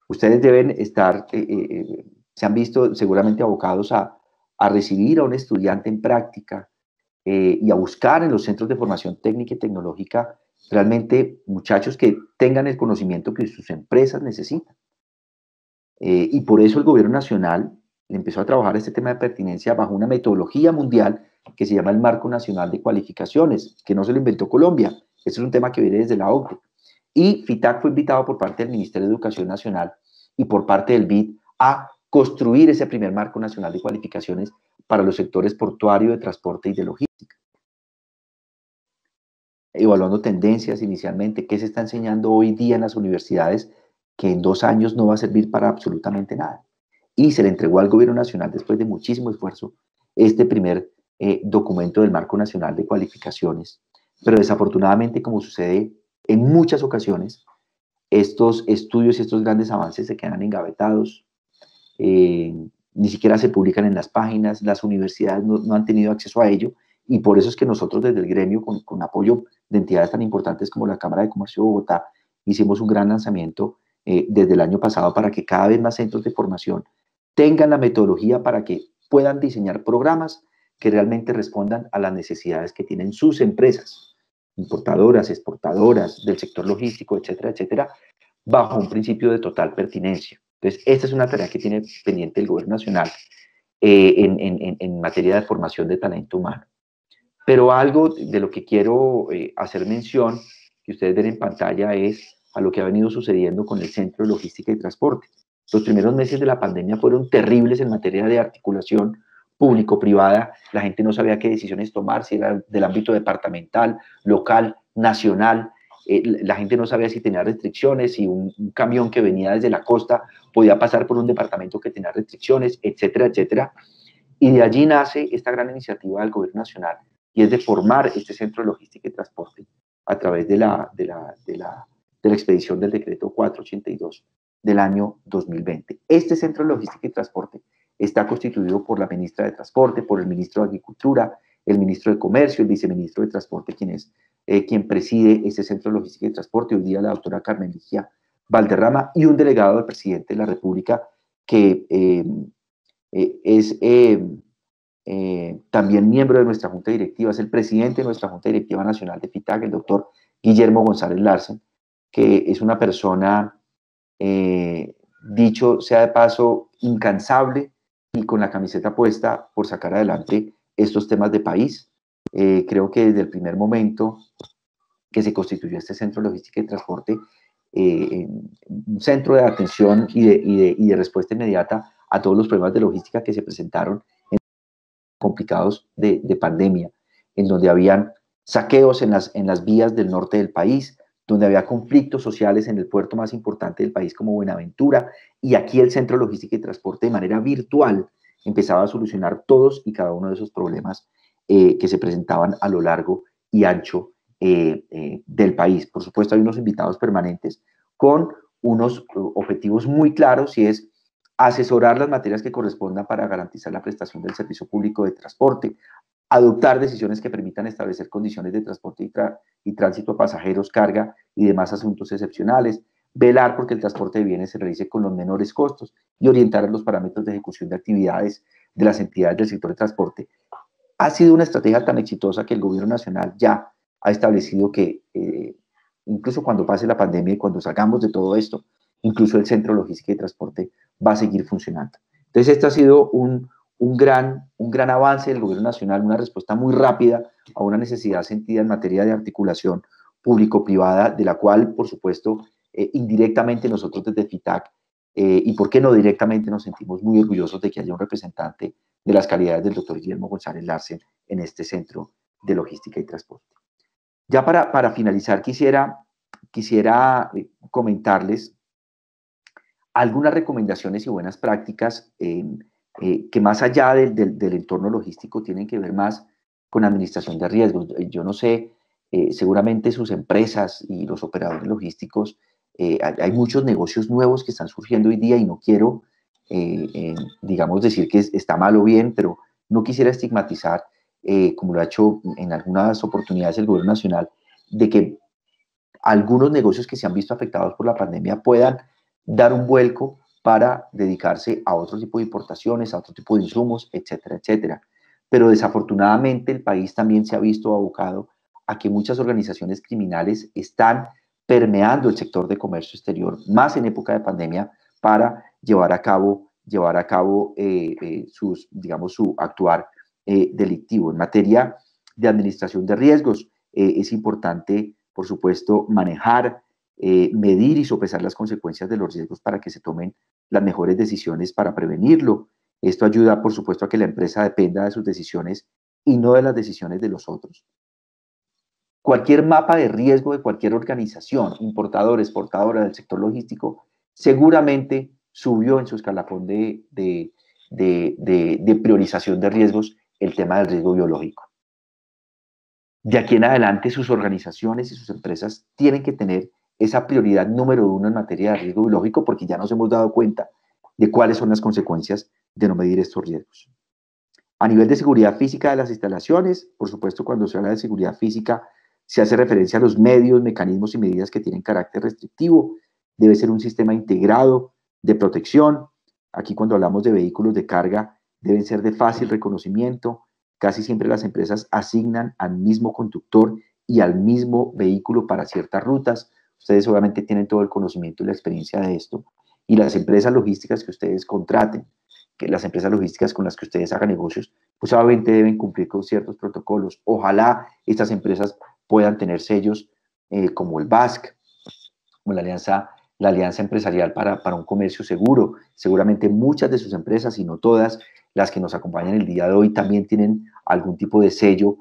S3: Ustedes deben estar, se han visto seguramente abocados a recibir a un estudiante en práctica y a buscar en los centros de formación técnica y tecnológica realmente muchachos que tengan el conocimiento que sus empresas necesitan. Y por eso el gobierno nacional empezó a trabajar este tema de pertinencia bajo una metodología mundial que se llama el Marco Nacional de Cualificaciones, que no se lo inventó Colombia. Este es un tema que viene desde la OCDE. Y FITAC fue invitado por parte del Ministerio de Educación Nacional y por parte del BID a construir ese primer Marco Nacional de Cualificaciones para los sectores portuario, de transporte y de logística. Evaluando tendencias inicialmente, qué se está enseñando hoy día en las universidades que en 2 años no va a servir para absolutamente nada. Y se le entregó al gobierno nacional, después de muchísimo esfuerzo, este primer documento del Marco Nacional de Cualificaciones. Pero desafortunadamente, como sucede en muchas ocasiones, estos estudios y estos grandes avances se quedan engavetados, ni siquiera se publican en las páginas, las universidades no han tenido acceso a ello, y por eso es que nosotros desde el gremio, con apoyo de entidades tan importantes como la Cámara de Comercio de Bogotá, hicimos un gran lanzamiento desde el año pasado para que cada vez más centros de formación tengan la metodología para que puedan diseñar programas que realmente respondan a las necesidades que tienen sus empresas, importadoras, exportadoras, del sector logístico, etcétera, etcétera, bajo un principio de total pertinencia. Entonces, esta es una tarea que tiene pendiente el gobierno nacional en materia de formación de talento humano. Pero algo de lo que quiero hacer mención, que ustedes ven en pantalla, es a lo que ha venido sucediendo con el Centro de Logística y Transporte. Los primeros meses de la pandemia fueron terribles en materia de articulación público-privada. La gente no sabía qué decisiones tomar, si era del ámbito departamental, local, nacional. La gente no sabía si tenía restricciones, si un camión que venía desde la costa podía pasar por un departamento que tenía restricciones, etcétera, etcétera. Y de allí nace esta gran iniciativa del gobierno nacional, y es de formar este Centro de Logística y Transporte a través de la expedición del decreto 482 del año 2020. Este Centro de Logística y Transporte está constituido por la ministra de Transporte, por el ministro de Agricultura, el ministro de Comercio, el viceministro de Transporte, quien preside este Centro de Logística y Transporte, hoy día la doctora Carmen Ligia Valderrama, y un delegado del presidente de la República que es también miembro de nuestra Junta Directiva, es el presidente de nuestra Junta Directiva Nacional de FITAC, el doctor Guillermo González Larsen, que es una persona, dicho sea de paso, incansable y con la camiseta puesta por sacar adelante estos temas de país. Creo que desde el primer momento que se constituyó este Centro de Logística y Transporte, un centro de atención y de respuesta inmediata a todos los problemas de logística que se presentaron en complicados de pandemia, en donde habían saqueos en las vías del norte del país, donde había conflictos sociales en el puerto más importante del país como Buenaventura, y aquí el Centro de Logística y Transporte de manera virtual empezaba a solucionar todos y cada uno de esos problemas que se presentaban a lo largo y ancho del país. Por supuesto, hay unos invitados permanentes con unos objetivos muy claros, y es asesorar las materias que correspondan para garantizar la prestación del servicio público de transporte, adoptar decisiones que permitan establecer condiciones de transporte y tránsito a pasajeros, carga y demás asuntos excepcionales, velar porque el transporte de bienes se realice con los menores costos y orientar los parámetros de ejecución de actividades de las entidades del sector de transporte. Ha sido una estrategia tan exitosa que el gobierno nacional ya ha establecido que incluso cuando pase la pandemia y cuando salgamos de todo esto, incluso el centro de logística y transporte va a seguir funcionando. Entonces, esto ha sido un gran avance del gobierno nacional, una respuesta muy rápida a una necesidad sentida en materia de articulación público-privada, de la cual, por supuesto, indirectamente nosotros desde FITAC, y por qué no directamente, nos sentimos muy orgullosos de que haya un representante de las calidades del doctor Guillermo González Larsen en este centro de logística y transporte. Ya para finalizar, quisiera comentarles algunas recomendaciones y buenas prácticas que más allá del entorno logístico tienen que ver más con administración de riesgos. Yo no sé, seguramente sus empresas y los operadores logísticos, hay muchos negocios nuevos que están surgiendo hoy día y no quiero, digamos, decir que está mal o bien, pero no quisiera estigmatizar, como lo ha hecho en algunas oportunidades el gobierno nacional, de que algunos negocios que se han visto afectados por la pandemia puedan dar un vuelco para dedicarse a otro tipo de importaciones, a otro tipo de insumos, etcétera, etcétera. Pero desafortunadamente el país también se ha visto abocado a que muchas organizaciones criminales están permeando el sector de comercio exterior, más en época de pandemia, para llevar a cabo su actuar delictivo. En materia de administración de riesgos, es importante, por supuesto, manejar, medir y sopesar las consecuencias de los riesgos para que se tomen las mejores decisiones para prevenirlo. Esto ayuda, por supuesto, a que la empresa dependa de sus decisiones y no de las decisiones de los otros. Cualquier mapa de riesgo de cualquier organización, importadora, exportadora del sector logístico, seguramente subió en su escalafón de priorización de riesgos el tema del riesgo biológico. De aquí en adelante, sus organizaciones y sus empresas tienen que tener esa prioridad número 1 en materia de riesgo biológico, porque ya nos hemos dado cuenta de cuáles son las consecuencias de no medir estos riesgos. A nivel de seguridad física de las instalaciones, por supuesto, cuando se habla de seguridad física, se hace referencia a los medios, mecanismos y medidas que tienen carácter restrictivo. Debe ser un sistema integrado de protección. Aquí, cuando hablamos de vehículos de carga, deben ser de fácil reconocimiento. Casi siempre las empresas asignan al mismo conductor y al mismo vehículo para ciertas rutas. Ustedes obviamente tienen todo el conocimiento y la experiencia de esto. Y las empresas logísticas que ustedes contraten, que las empresas logísticas con las que ustedes hagan negocios, pues obviamente deben cumplir con ciertos protocolos. Ojalá estas empresas puedan tener sellos como el BASC, como la Alianza Empresarial para un Comercio Seguro. Seguramente muchas de sus empresas, y no todas, las que nos acompañan el día de hoy, también tienen algún tipo de sello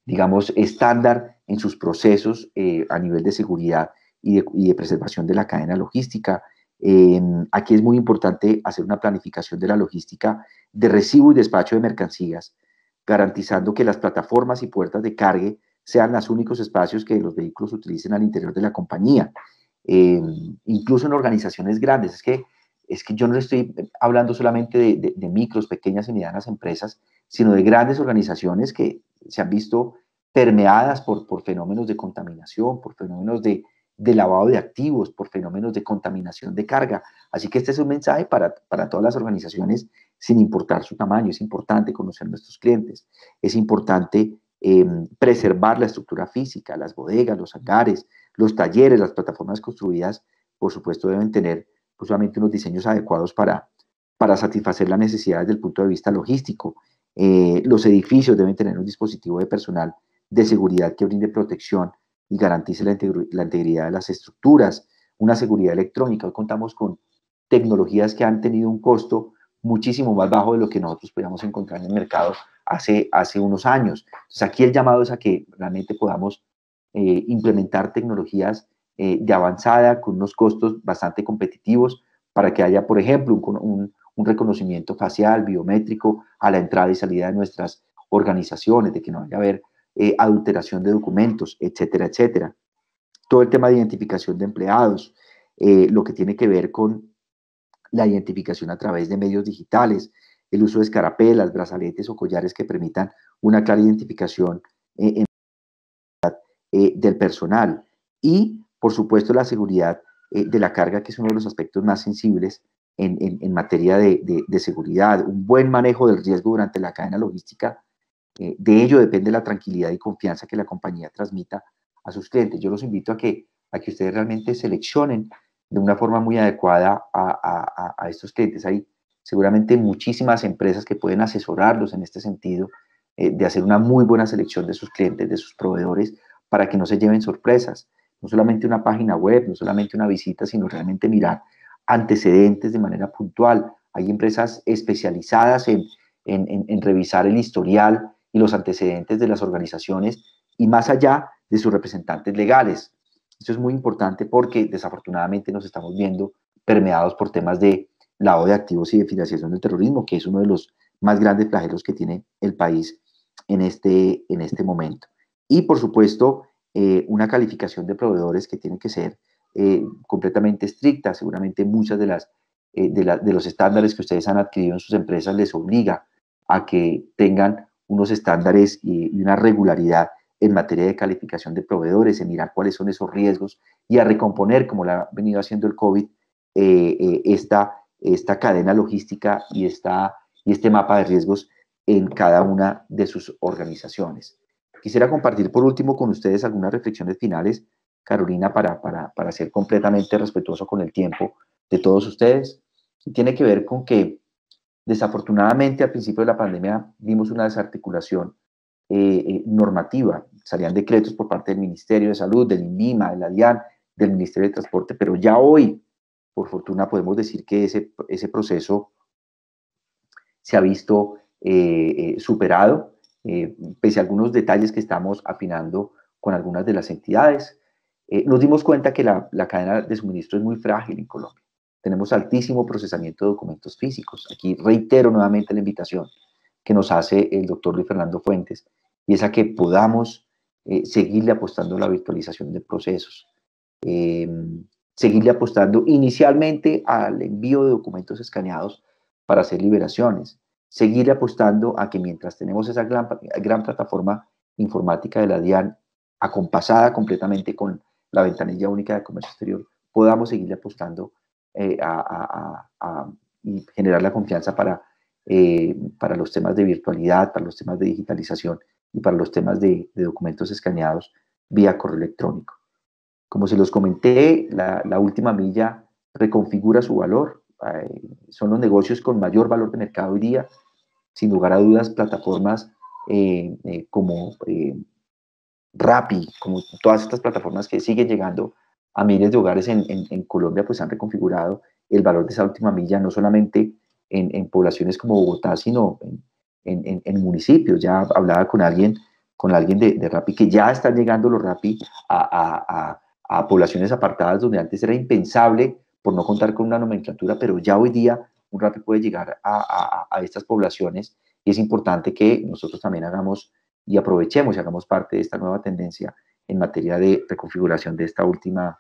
S3: digamos, estándar en sus procesos a nivel de seguridad y de preservación de la cadena logística. Aquí es muy importante hacer una planificación de la logística de recibo y despacho de mercancías, garantizando que las plataformas y puertas de cargue sean los únicos espacios que los vehículos utilicen al interior de la compañía. Incluso en organizaciones grandes, es que yo no estoy hablando solamente de micros, pequeñas y medianas empresas, sino de grandes organizaciones que se han visto permeadas por fenómenos de contaminación, por fenómenos de lavado de activos, por fenómenos de contaminación de carga. Así que este es un mensaje para todas las organizaciones, sin importar su tamaño. Es importante conocer nuestros clientes, es importante preservar la estructura física, las bodegas, los hangares, los talleres, las plataformas construidas, por supuesto, deben tener pues, solamente unos diseños adecuados para satisfacer las necesidades desde el punto de vista logístico. Los edificios deben tener un dispositivo de personal de seguridad que brinde protección y garantice la integridad de las estructuras, una seguridad electrónica. Hoy contamos con tecnologías que han tenido un costo muchísimo más bajo de lo que nosotros podíamos encontrar en el mercado hace unos años. Entonces, aquí el llamado es a que realmente podamos implementar tecnologías de avanzada con unos costos bastante competitivos para que haya, por ejemplo, un reconocimiento facial, biométrico a la entrada y salida de nuestras organizaciones, de que no vaya a haber adulteración de documentos, etcétera, etcétera. Todo el tema de identificación de empleados, lo que tiene que ver con la identificación a través de medios digitales, el uso de escarapelas, brazaletes o collares que permitan una clara identificación del personal y, por supuesto, la seguridad de la carga, que es uno de los aspectos más sensibles en materia de seguridad. Un buen manejo del riesgo durante la cadena logística De ello depende la tranquilidad y confianza que la compañía transmita a sus clientes. Yo los invito a que ustedes realmente seleccionen de una forma muy adecuada a estos clientes. Hay seguramente muchísimas empresas que pueden asesorarlos en este sentido, de hacer una muy buena selección de sus clientes, de sus proveedores, para que no se lleven sorpresas. No solamente una página web, no solamente una visita, sino realmente mirar antecedentes de manera puntual. Hay empresas especializadas en revisar el historial y los antecedentes de las organizaciones y más allá de sus representantes legales. Esto es muy importante porque desafortunadamente nos estamos viendo permeados por temas de lavado de activos y de financiación del terrorismo, que es uno de los más grandes flagelos que tiene el país en este momento. Y por supuesto, una calificación de proveedores que tiene que ser completamente estricta. Seguramente muchas de los estándares que ustedes han adquirido en sus empresas les obliga a que tengan unos estándares y una regularidad en materia de calificación de proveedores, en mirar cuáles son esos riesgos y a recomponer, como lo ha venido haciendo el COVID, esta cadena logística y este mapa de riesgos en cada una de sus organizaciones. Quisiera compartir por último con ustedes algunas reflexiones finales, Carolina, para ser completamente respetuoso con el tiempo de todos ustedes. Y tiene que ver con que desafortunadamente al principio de la pandemia vimos una desarticulación normativa. Salían decretos por parte del Ministerio de Salud, del INVIMA, de la DIAN, del Ministerio de Transporte, pero ya hoy, por fortuna, podemos decir que ese proceso se ha visto superado, pese a algunos detalles que estamos afinando con algunas de las entidades. Nos dimos cuenta que la cadena de suministro es muy frágil en Colombia. Tenemos altísimo procesamiento de documentos físicos. Aquí reitero nuevamente la invitación que nos hace el doctor Luis Fernando Fuentes, y es a que podamos seguirle apostando a la virtualización de procesos, eh, seguirle apostando inicialmente al envío de documentos escaneados para hacer liberaciones, seguirle apostando a que mientras tenemos esa gran plataforma informática de la DIAN acompasada completamente con la ventanilla única de comercio exterior, podamos seguirle apostando y generar la confianza para los temas de virtualidad, para los temas de digitalización y para los temas de documentos escaneados vía correo electrónico. Como se los comenté, la última milla reconfigura su valor. Son los negocios con mayor valor de mercado hoy día. Sin lugar a dudas, plataformas como Rappi, como todas estas plataformas que siguen llegando a miles de hogares en Colombia, pues han reconfigurado el valor de esa última milla, no solamente en poblaciones como Bogotá, sino en municipios. Ya hablaba con alguien de Rappi que ya están llegando los Rappi a poblaciones apartadas donde antes era impensable por no contar con una nomenclatura, pero ya hoy día un Rappi puede llegar a estas poblaciones y es importante que nosotros también hagamos y aprovechemos y hagamos parte de esta nueva tendencia en materia de reconfiguración de esta última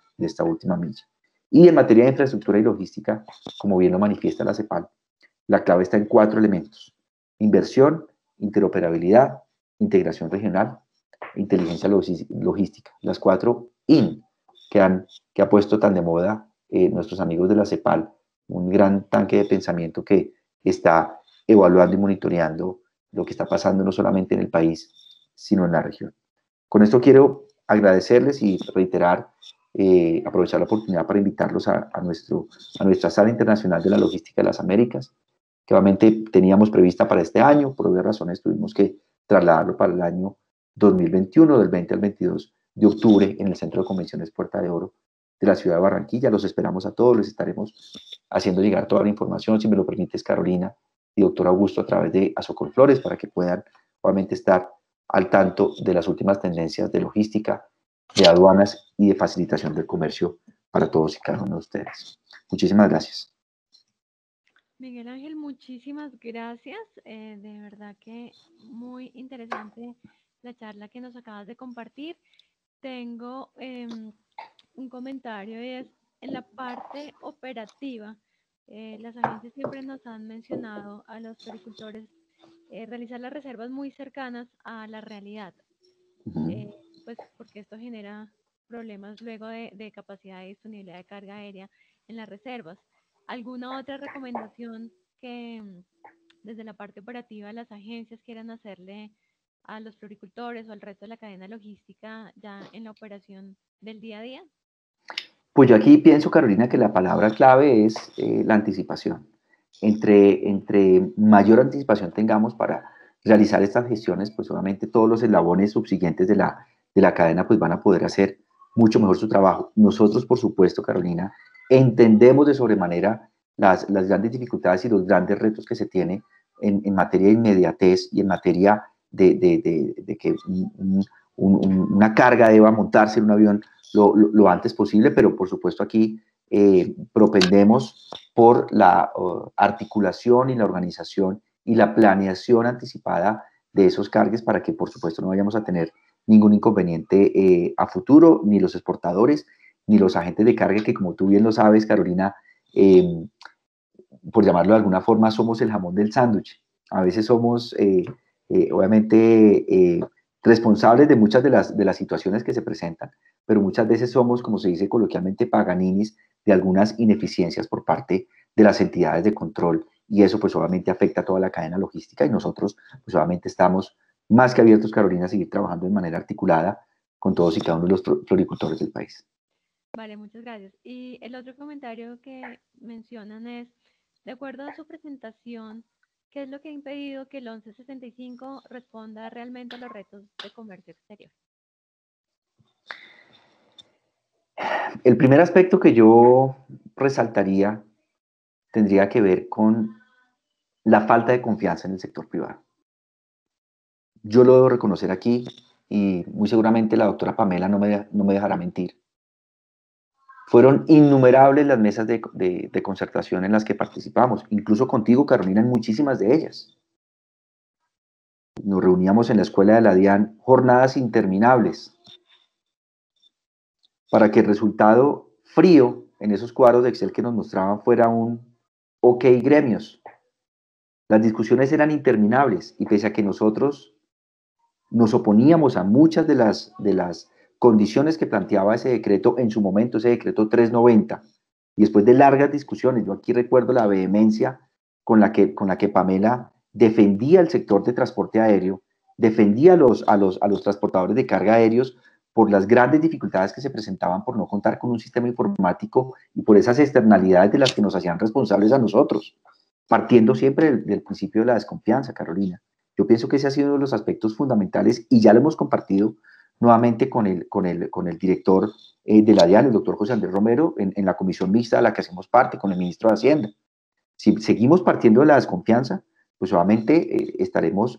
S3: milla. Y en materia de infraestructura y logística, como bien lo manifiesta la CEPAL, la clave está en 4 elementos: inversión, interoperabilidad, integración regional, inteligencia logística. Las 4 IN que ha puesto tan de moda nuestros amigos de la CEPAL, un gran tanque de pensamiento que está evaluando y monitoreando lo que está pasando no solamente en el país, sino en la región. Con esto quiero agradecerles y reiterar, aprovechar la oportunidad para invitarlos a nuestra Sala Internacional de la Logística de las Américas, que obviamente teníamos prevista para este año, por obvias razones tuvimos que trasladarlo para el año 2021, del 20 al 22 de octubre, en el Centro de Convenciones Puerta de Oro de la ciudad de Barranquilla. Los esperamos a todos, les estaremos haciendo llegar toda la información, si me lo permites, Carolina y doctor Augusto, a través de Azocolflores, para que puedan obviamente estar al tanto de las últimas tendencias de logística, de aduanas y de facilitación del comercio para todos y cada uno de ustedes. Muchísimas gracias.
S1: Miguel Ángel, muchísimas gracias. De verdad que muy interesante la charla que nos acabas de compartir. Tengo un comentario y es en la parte operativa. Las agencias siempre nos han mencionado a los pericultores realizar las reservas muy cercanas a la realidad, pues porque esto genera problemas luego de capacidad y disponibilidad de carga aérea en las reservas. ¿Alguna otra recomendación que desde la parte operativa las agencias quieran hacerle a los floricultores o al resto de la cadena logística ya en la operación del día a día?
S3: Pues yo aquí pienso, Carolina, que la palabra clave es la anticipación. Entre mayor anticipación tengamos para realizar estas gestiones, pues obviamente todos los eslabones subsiguientes de la cadena pues van a poder hacer mucho mejor su trabajo. Nosotros, por supuesto, Carolina, entendemos de sobremanera las grandes dificultades y los grandes retos que se tiene en materia de inmediatez y en materia de que una carga deba montarse en un avión lo antes posible, pero por supuesto aquí propendemos por la articulación y la organización y la planeación anticipada de esos cargues para que por supuesto no vayamos a tener ningún inconveniente a futuro, ni los exportadores, ni los agentes de carga que, como tú bien lo sabes, Carolina, por llamarlo de alguna forma, somos el jamón del sándwich. A veces somos, obviamente, responsables de muchas de las situaciones que se presentan, pero muchas veces somos, como se dice coloquialmente, paganinis de algunas ineficiencias por parte de las entidades de control, y eso pues obviamente afecta a toda la cadena logística, y nosotros pues obviamente estamos más que abiertos, Carolina, a seguir trabajando de manera articulada con todos y cada uno de los floricultores del país.
S1: Vale, muchas gracias. Y el otro comentario que mencionan es, de acuerdo a su presentación, ¿qué es lo que ha impedido que el 1165 responda realmente a los retos de comercio exterior?
S3: El primer aspecto que yo resaltaría tendría que ver con la falta de confianza en el sector privado. Yo lo debo reconocer aquí y muy seguramente la doctora Pamela no me dejará mentir. Fueron innumerables las mesas de concertación en las que participamos, incluso contigo, Carolina, en muchísimas de ellas. Nos reuníamos en la escuela de la DIAN jornadas interminables para que el resultado frío en esos cuadros de Excel que nos mostraban fuera un OK gremios. Las discusiones eran interminables y pese a que nosotros nos oponíamos a muchas de las condiciones que planteaba ese decreto en su momento, ese decreto 390, y después de largas discusiones, yo aquí recuerdo la vehemencia con la que Pamela defendía el sector de transporte aéreo, defendía a los transportadores de carga aéreos por las grandes dificultades que se presentaban por no contar con un sistema informático y por esas externalidades de las que nos hacían responsables a nosotros, partiendo siempre del principio de la desconfianza, Carolina. Yo pienso que ese ha sido uno de los aspectos fundamentales y ya lo hemos compartido nuevamente con el director de la DIAN, el doctor José Andrés Romero, en la comisión mixta de la que hacemos parte con el ministro de Hacienda. Si seguimos partiendo de la desconfianza, pues obviamente estaremos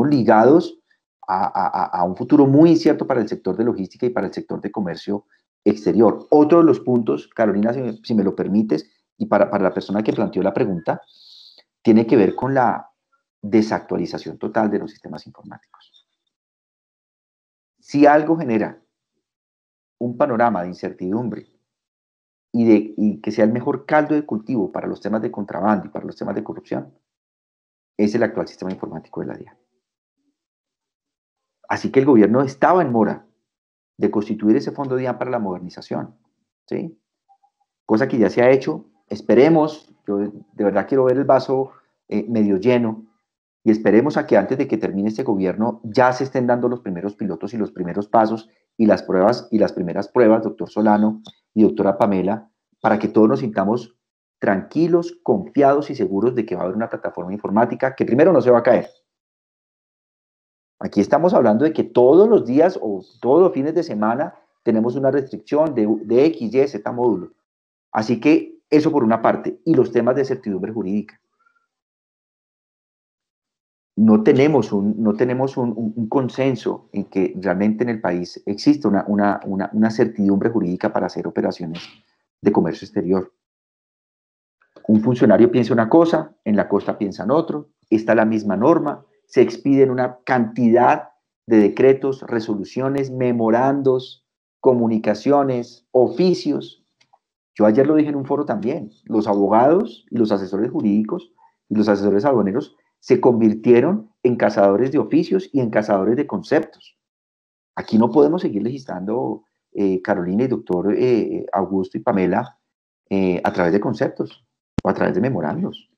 S3: ligados a un futuro muy incierto para el sector de logística y para el sector de comercio exterior. Otro de los puntos, Carolina, si me lo permites, y para la persona que planteó la pregunta, tiene que ver con la desactualización total de los sistemas informáticos. Si algo genera un panorama de incertidumbre y que sea el mejor caldo de cultivo para los temas de contrabando y para los temas de corrupción, es el actual sistema informático de la DIAN. Así que el gobierno estaba en mora de constituir ese fondo DIAN para la modernización, ¿sí? Cosa que ya se ha hecho. Esperemos, yo de verdad quiero ver el vaso medio lleno, y esperemos a que antes de que termine este gobierno ya se estén dando los primeros pilotos y los primeros pasos y las pruebas y las primeras pruebas, doctor Solano y doctora Pamela, para que todos nos sintamos tranquilos, confiados y seguros de que va a haber una plataforma informática que primero no se va a caer. Aquí estamos hablando de que todos los días o todos los fines de semana tenemos una restricción de X, Y, Z módulo. Así que eso por una parte, y los temas de certidumbre jurídica. No tenemos un consenso en que realmente en el país existe una certidumbre jurídica para hacer operaciones de comercio exterior. Un funcionario piensa una cosa, en la costa piensan otro, está la misma norma, se expiden una cantidad de decretos, resoluciones, memorandos, comunicaciones, oficios. Yo ayer lo dije en un foro también, los abogados y los asesores jurídicos y los asesores aduaneros se convirtieron en cazadores de oficios y en cazadores de conceptos. Aquí no podemos seguir legislando, Carolina y doctor Augusto y Pamela, a través de conceptos o a través de memorandos.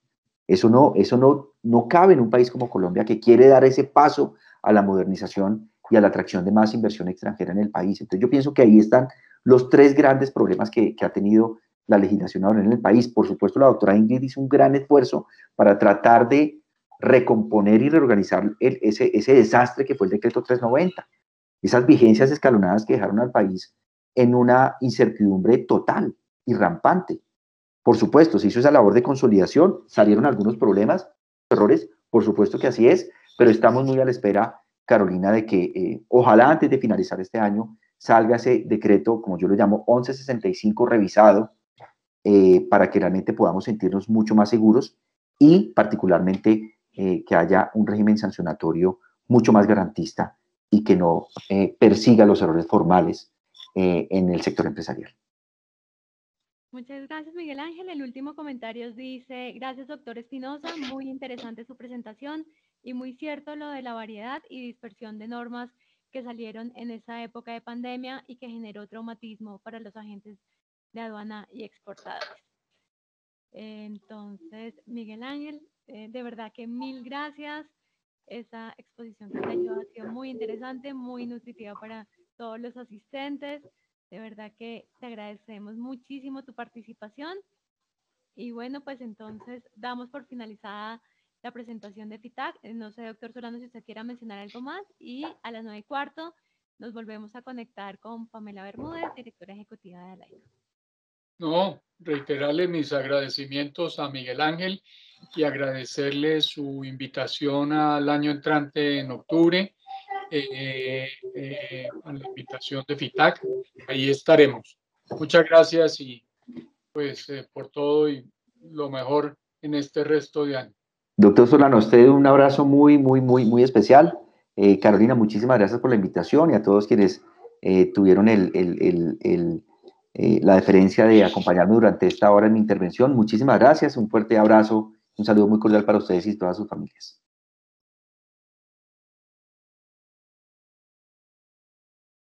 S3: Eso no cabe en un país como Colombia que quiere dar ese paso a la modernización y a la atracción de más inversión extranjera en el país. Entonces yo pienso que ahí están los tres grandes problemas que ha tenido la legislación ahora en el país. Por supuesto, la doctora Ingrid hizo un gran esfuerzo para tratar de recomponer y reorganizar ese desastre que fue el decreto 390. Esas vigencias escalonadas que dejaron al país en una incertidumbre total y rampante. Por supuesto, se hizo esa labor de consolidación, salieron algunos problemas, errores, por supuesto que así es, pero estamos muy a la espera, Carolina, de que ojalá antes de finalizar este año salga ese decreto, como yo lo llamo, 1165 revisado, para que realmente podamos sentirnos mucho más seguros y particularmente que haya un régimen sancionatorio mucho más garantista y que no persiga los errores formales en el sector empresarial.
S1: Muchas gracias, Miguel Ángel. El último comentario dice: gracias, doctor Espinosa, muy interesante su presentación y muy cierto lo de la variedad y dispersión de normas que salieron en esa época de pandemia y que generó traumatismo para los agentes de aduana y exportadores. Entonces, Miguel Ángel, de verdad que mil gracias. Esa exposición que te ayudó ha sido muy interesante, muy nutritiva para todos los asistentes. De verdad que te agradecemos muchísimo tu participación. Y bueno, pues entonces damos por finalizada la presentación de FITAC. No sé, doctor Solano, si usted quiera mencionar algo más. Y a las 9:15 nos volvemos a conectar con Pamela Bermúdez, directora ejecutiva de ALAICA.
S2: No, reiterarle mis agradecimientos a Miguel Ángel y agradecerle su invitación al año entrante en octubre, a la invitación de FITAC. Ahí estaremos. Muchas gracias y pues por todo y lo mejor en este resto de año.
S3: Doctor Solano, a usted un abrazo muy, muy, muy, muy especial. Carolina, muchísimas gracias por la invitación y a todos quienes tuvieron la deferencia de acompañarme durante esta hora en mi intervención. Muchísimas gracias, un fuerte abrazo, un saludo muy cordial para ustedes y todas sus familias.